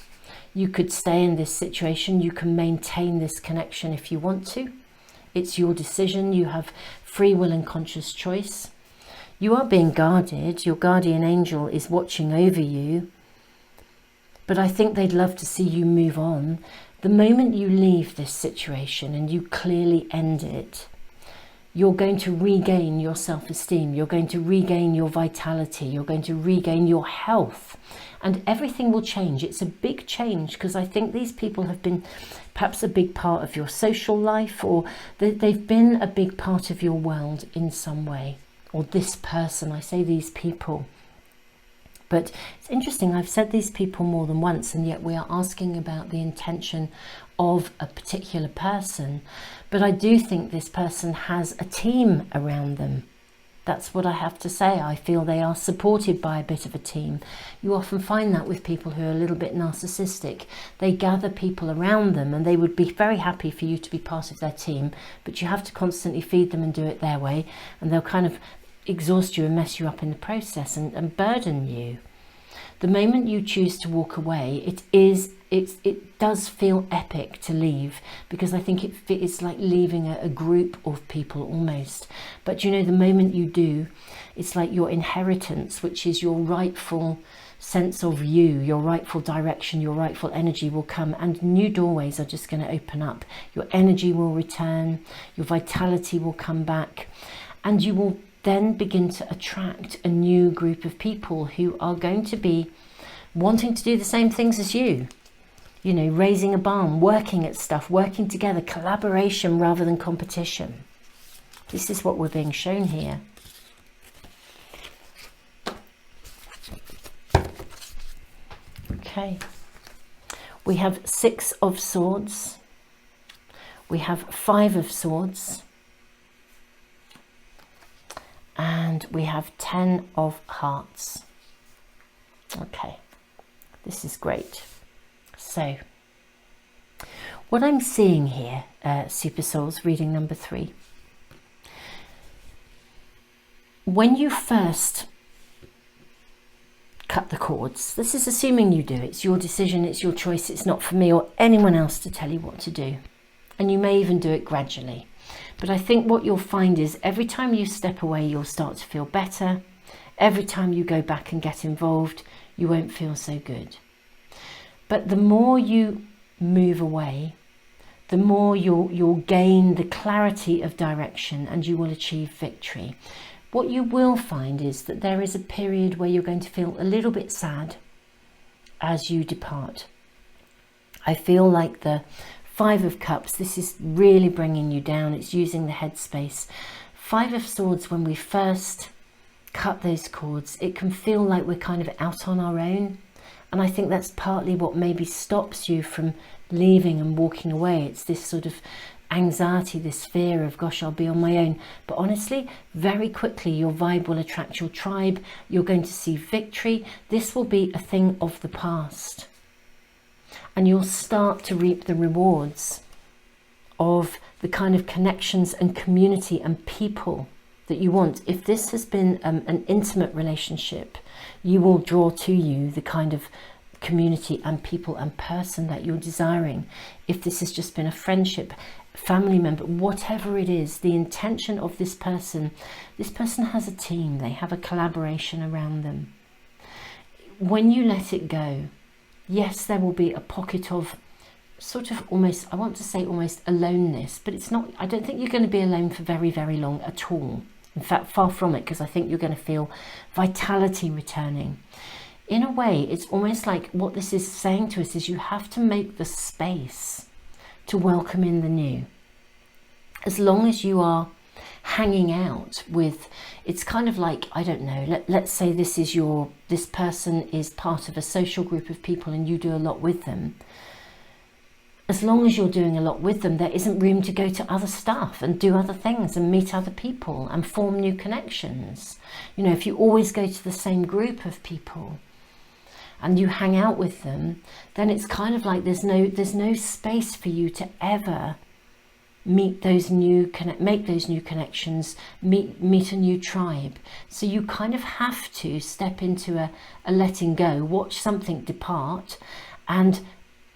You could stay in this situation, you can maintain this connection if you want to. It's your decision, you have free will and conscious choice. You are being guarded, your guardian angel is watching over you, but I think they'd love to see you move on. The moment you leave this situation and you clearly end it, you're going to regain your self-esteem, you're going to regain your vitality, you're going to regain your health, and everything will change. It's a big change, because I think these people have been perhaps a big part of your social life, or they've been a big part of your world in some way. Or this person, I say these people. But it's interesting, I've said these people more than once, and yet we are asking about the intention of a particular person. But I do think this person has a team around them. That's what I have to say. I feel they are supported by a bit of a team. You often find that with people who are a little bit narcissistic. They gather people around them, and they would be very happy for you to be part of their team, but you have to constantly feed them and do it their way, and they'll kind of exhaust you and mess you up in the process and burden you. The moment you choose to walk away, it does feel epic to leave, because I think it's like leaving a group of people almost. But you know, the moment you do, it's like your inheritance, which is your rightful sense of you, your rightful direction, your rightful energy will come, and new doorways are just going to open up. Your energy will return, your vitality will come back, and you will then begin to attract a new group of people who are going to be wanting to do the same things as you. You know, raising a barn, working at stuff, working together, collaboration rather than competition. This is what we're being shown here. Okay. We have 6 of Swords. We have 5 of Swords. And we have 10 of Hearts. Okay, this is great. So, what I'm seeing here, Super Souls, reading number 3. When you first cut the cords, this is assuming you do, it's your decision, it's your choice, it's not for me or anyone else to tell you what to do. And you may even do it gradually. But I think what you'll find is every time you step away, you'll start to feel better. Every time you go back and get involved, you won't feel so good. But the more you move away, the more you'll gain the clarity of direction and you will achieve victory. What you will find is that there is a period where you're going to feel a little bit sad as you depart. I feel like the Five of Cups, this is really bringing you down. It's using the headspace. Five of Swords, when we first cut those cords, it can feel like we're kind of out on our own. And I think that's partly what maybe stops you from leaving and walking away. It's this sort of anxiety, this fear of, gosh, I'll be on my own. But honestly, very quickly, your vibe will attract your tribe. You're going to see victory. This will be a thing of the past. And you'll start to reap the rewards of the kind of connections and community and people that you want. If this has been an intimate relationship, you will draw to you the kind of community and people and person that you're desiring. If this has just been a friendship, family member, whatever it is, the intention of this person has a team, they have a collaboration around them. When you let it go, yes, there will be a pocket of sort of almost, I want to say almost aloneness, but it's not, I don't think you're going to be alone for very, very long at all. In fact, far from it, because I think you're going to feel vitality returning. In a way, it's almost like what this is saying to us is you have to make the space to welcome in the new. As long as you are hanging out with, it's kind of like, I don't know, let's say this person is part of a social group of people and you do a lot with them. As long as you're doing a lot with them, there isn't room to go to other stuff and do other things and meet other people and form new connections. You know, if you always go to the same group of people and you hang out with them, then it's kind of like there's no space for you to ever meet those new make those new connections, meet a new tribe. So you kind of have to step into a letting go, watch something depart, and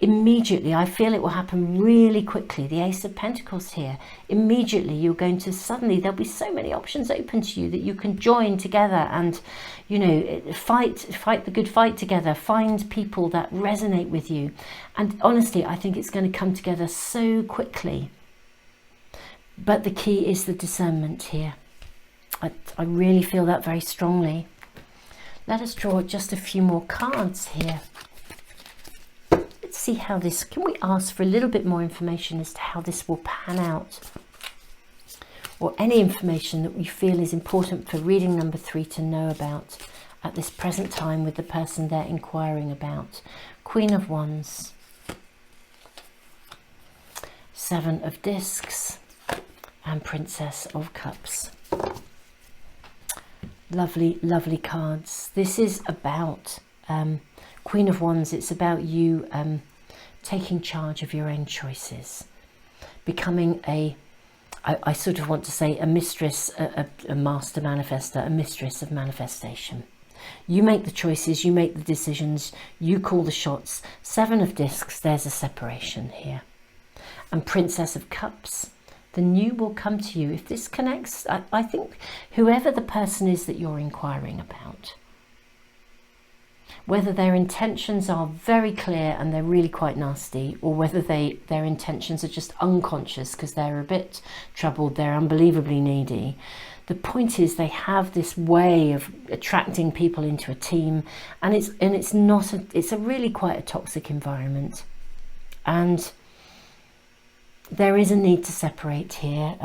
immediately, I feel it will happen really quickly. The Ace of Pentacles here. Immediately, you're going to suddenly, there'll be so many options open to you that you can join together and, you know, fight the good fight together. Find people that resonate with you. And honestly, I think it's going to come together so quickly. But the key is the discernment here. I really feel that very strongly. Let us draw just a few more cards here. Let's see how this, can we ask for a little bit more information as to how this will pan out? Or any information that we feel is important for reading number 3 to know about at this present time with the person they're inquiring about. Queen of Wands. 7 of Discs. And Princess of Cups. Lovely, lovely cards. This is about Queen of Wands. It's about you taking charge of your own choices, becoming I sort of want to say a mistress, a master manifester, a mistress of manifestation. You make the choices, you make the decisions, you call the shots. 7 of Discs, there's a separation here. And Princess of Cups. The new will come to you. If this connects, I think whoever the person is that you're inquiring about, whether their intentions are very clear and they're really quite nasty, or whether their intentions are just unconscious because they're a bit troubled, they're unbelievably needy. The point is they have this way of attracting people into a team, and it's a really quite a toxic environment. And there is a need to separate here.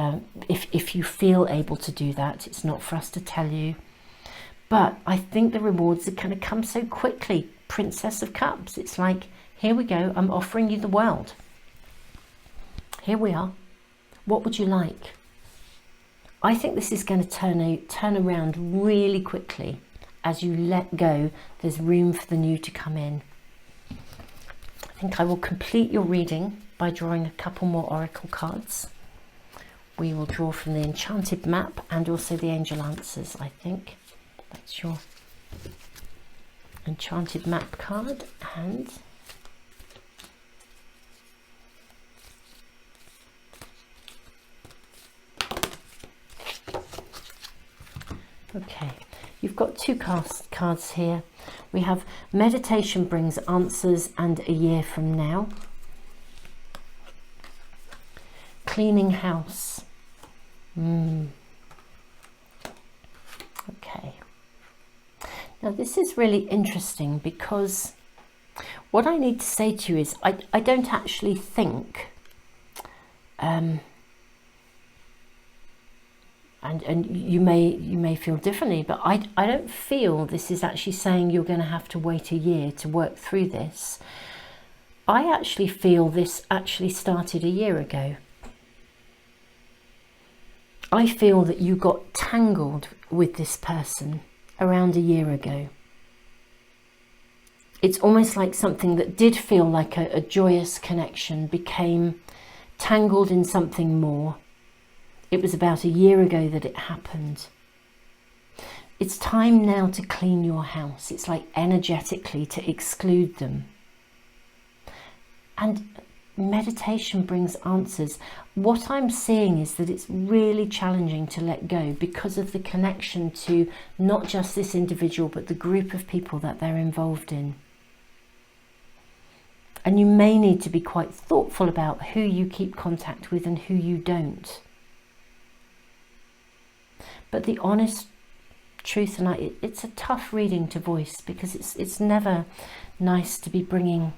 If you feel able to do that, it's not for us to tell you. But I think the rewards are going to come so quickly. Princess of Cups. It's like, here we go. I'm offering you the world. Here we are. What would you like? I think this is going to turn around really quickly. As you let go, there's room for the new to come in. I think I will complete your reading by drawing a couple more oracle cards. We will draw from the Enchanted map and also the Angel Answers, I think. That's your Enchanted map card. And okay, You've got two cards here. We have meditation brings answers and a year from now. Cleaning house. Okay. Now this is really interesting because what I need to say to you is I don't actually think and you may feel differently, but I don't feel this is actually saying you're going to have to wait a year to work through this. I actually feel this actually started a year ago. I feel that you got tangled with this person around a year ago. It's almost like something that did feel like a joyous connection became tangled in something more. It was about a year ago that it happened. It's time now to clean your house. It's like energetically to exclude them. And meditation brings answers. What I'm seeing is that it's really challenging to let go because of the connection to not just this individual, but the group of people that they're involved in. And you may need to be quite thoughtful about who you keep contact with and who you don't. But the honest truth, and it's a tough reading to voice because it's never nice to be bringing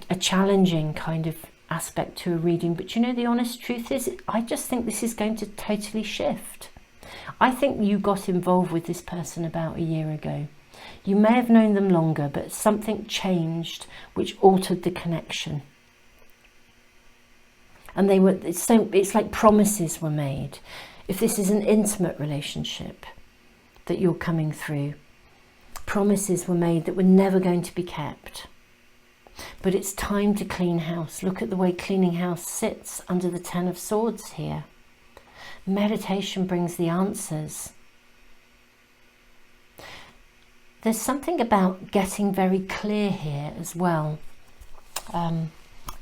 a challenging kind of aspect to a reading. But you know, the honest truth is, I just think this is going to totally shift. I think you got involved with this person about a year ago. You may have known them longer, but something changed which altered the connection. And it's like promises were made. If this is an intimate relationship that you're coming through, promises were made that were never going to be kept. But it's time to clean house. Look at the way cleaning house sits under the Ten of Swords here. Meditation brings the answers. There's something about getting very clear here as well,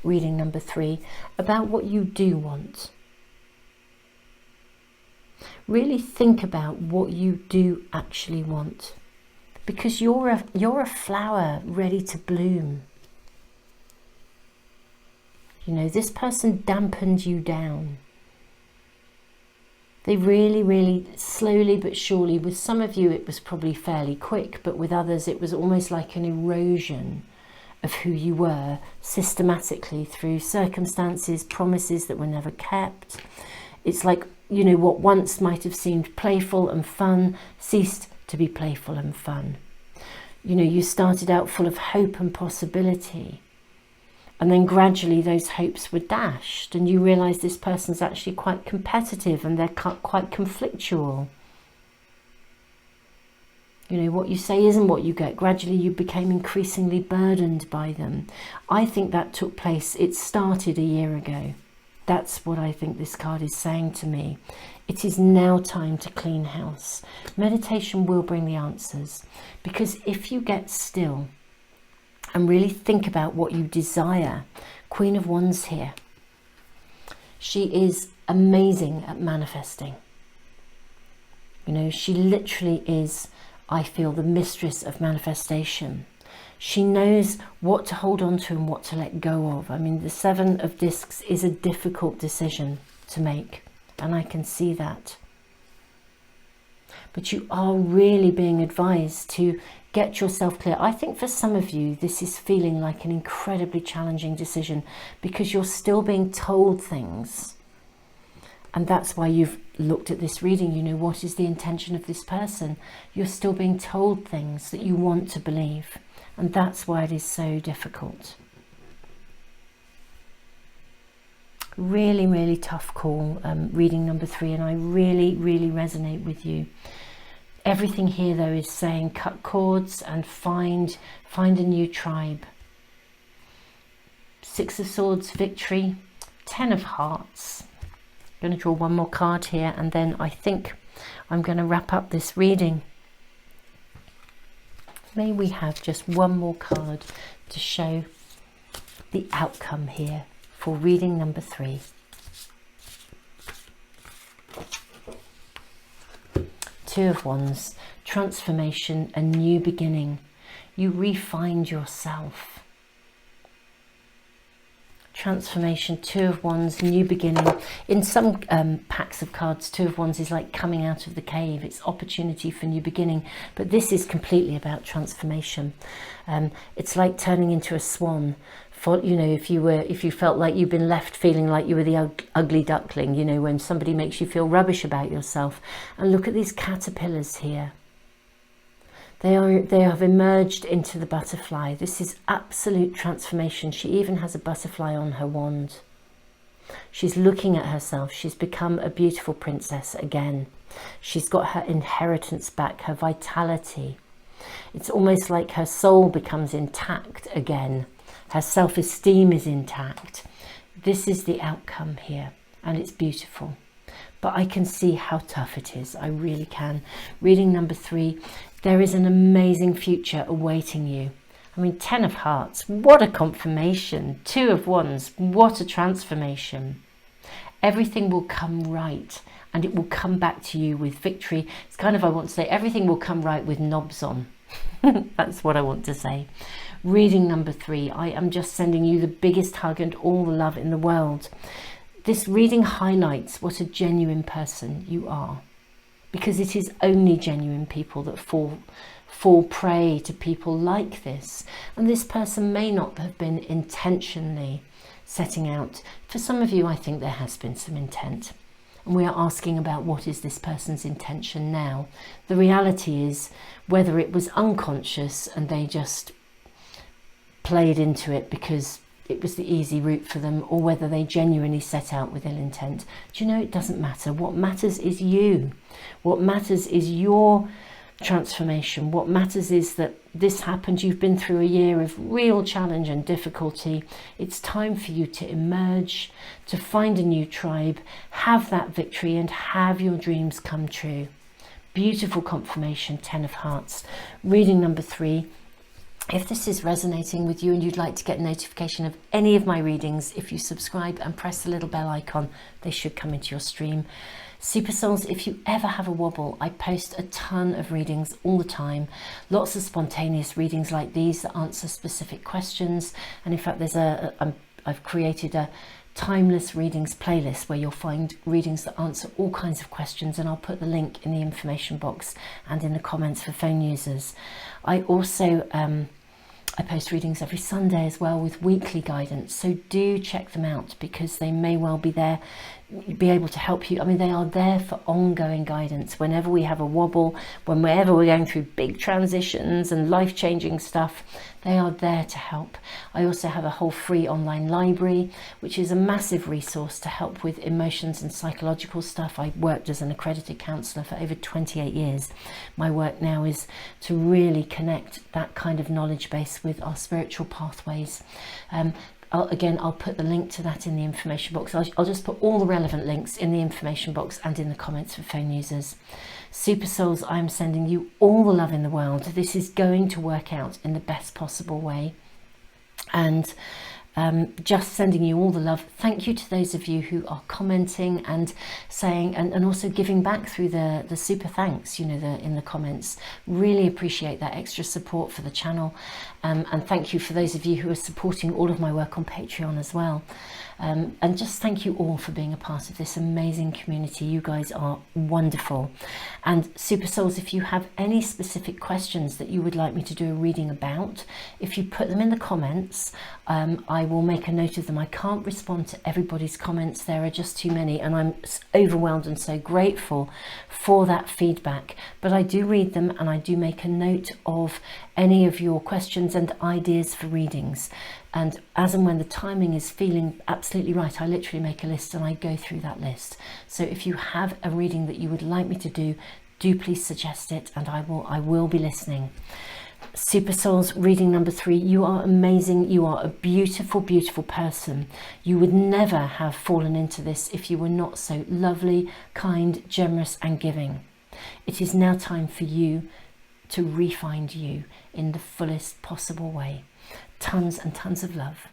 reading number 3, about what you do want. Really think about what you do actually want, because you're a flower ready to bloom. You know, this person dampened you down. They really, really slowly but surely, with some of you it was probably fairly quick, but with others it was almost like an erosion of who you were systematically through circumstances, promises that were never kept. It's like, you know, what once might have seemed playful and fun ceased to be playful and fun. You know, you started out full of hope and possibility. And then gradually those hopes were dashed and you realise this person's actually quite competitive and they're quite conflictual. You know, what you say isn't what you get. Gradually you became increasingly burdened by them. I think that took place. It started a year ago. That's what I think this card is saying to me. It is now time to clean house. Meditation will bring the answers, because if you get still and really think about what you desire. Queen of Wands here. She is amazing at manifesting. You know, she literally is, I feel, the mistress of manifestation. She knows what to hold on to and what to let go of. I mean, the 7 of Discs is a difficult decision to make, and I can see that. But you are really being advised to get yourself clear. I think for some of you, this is feeling like an incredibly challenging decision because you're still being told things. And that's why you've looked at this reading. You know, what is the intention of this person? You're still being told things that you want to believe. And that's why it is so difficult. Really, really tough call, reading number 3. And I really, really resonate with you. Everything here, though, is saying cut cords and find a new tribe. 6 of Swords, victory. 10 of Hearts. I'm going to draw one more card here, and then I think I'm going to wrap up this reading. May we have just one more card to show the outcome here for reading number 3. Two of Wands, transformation, a new beginning. You refined yourself. Transformation, Two of Wands, new beginning. In some packs of cards, Two of Wands is like coming out of the cave. It's opportunity for new beginning. But this is completely about transformation. It's like turning into a swan. For, you know, if you felt like you've been left feeling like you were the ugly duckling, you know, when somebody makes you feel rubbish about yourself. And look at these caterpillars here. They have emerged into the butterfly. This is absolute transformation. She even has a butterfly on her wand. She's looking at herself. She's become a beautiful princess again. She's got her inheritance back, her vitality. It's almost like her soul becomes intact again. Her self-esteem is intact. This is the outcome here, and it's beautiful. But I can see how tough it is. I really can. Reading number 3. There is an amazing future awaiting you. I mean, 10 of Hearts, what a confirmation. 2 of Wands, what a transformation. Everything will come right, and it will come back to you with victory. It's kind of, I want to say, everything will come right with knobs on. That's what I want to say. Reading number 3, I am just sending you the biggest hug and all the love in the world. This reading highlights what a genuine person you are. Because it is only genuine people that fall prey to people like this. And this person may not have been intentionally setting out. For some of you, I think there has been some intent. And we are asking about what is this person's intention now. The reality is whether it was unconscious and they just played into it because it was the easy route for them, or whether they genuinely set out with ill intent. Do you know, it doesn't matter. What matters is you. What matters is your transformation. What matters is that this happened. You've been through a year of real challenge and difficulty. It's time for you to emerge, to find a new tribe, have that victory, and have your dreams come true. Beautiful confirmation, 10 of Hearts. Reading number 3. If this is resonating with you and you'd like to get notification of any of my readings, if you subscribe and press the little bell icon, they should come into your stream. Super Souls, if you ever have a wobble, I post a ton of readings all the time. Lots of spontaneous readings like these that answer specific questions. And in fact, there's I've created a timeless readings playlist where you'll find readings that answer all kinds of questions, and I'll put the link in the information box and in the comments for phone users. I also I post readings every Sunday as well with weekly guidance, so do check them out because they may well be there, be able to help you. I mean, they are there for ongoing guidance. Whenever we have a wobble, whenever we're going through big transitions and life-changing stuff, they are there to help. I also have a whole free online library, which is a massive resource to help with emotions and psychological stuff. I worked as an accredited counsellor for over 28 years. My work now is to really connect that kind of knowledge base with our spiritual pathways. I'll put the link to that in the information box. I'll just put all the relevant links in the information box and in the comments for phone users. Super Souls, I'm sending you all the love in the world. This is going to work out in the best possible way. And just sending you all the love. Thank you to those of you who are commenting and saying and also giving back through the super thanks, you know, in the comments. Really appreciate that extra support for the channel, and thank you for those of you who are supporting all of my work on Patreon as well. And just thank you all for being a part of this amazing community. You guys are wonderful. And Super Souls, if you have any specific questions that you would like me to do a reading about, if you put them in the comments, I will make a note of them. I can't respond to everybody's comments. There are just too many, and I'm overwhelmed and so grateful for that feedback. But I do read them, and I do make a note of any of your questions and ideas for readings. And as and when the timing is feeling absolutely right, I literally make a list and I go through that list. So if you have a reading that you would like me to do please suggest it, and I will be listening. Super Souls, reading number 3, you are amazing. You are a beautiful, beautiful person. You would never have fallen into this if you were not so lovely, kind, generous and giving. It is now time for you to re-find you in the fullest possible way. Tons and tons of love.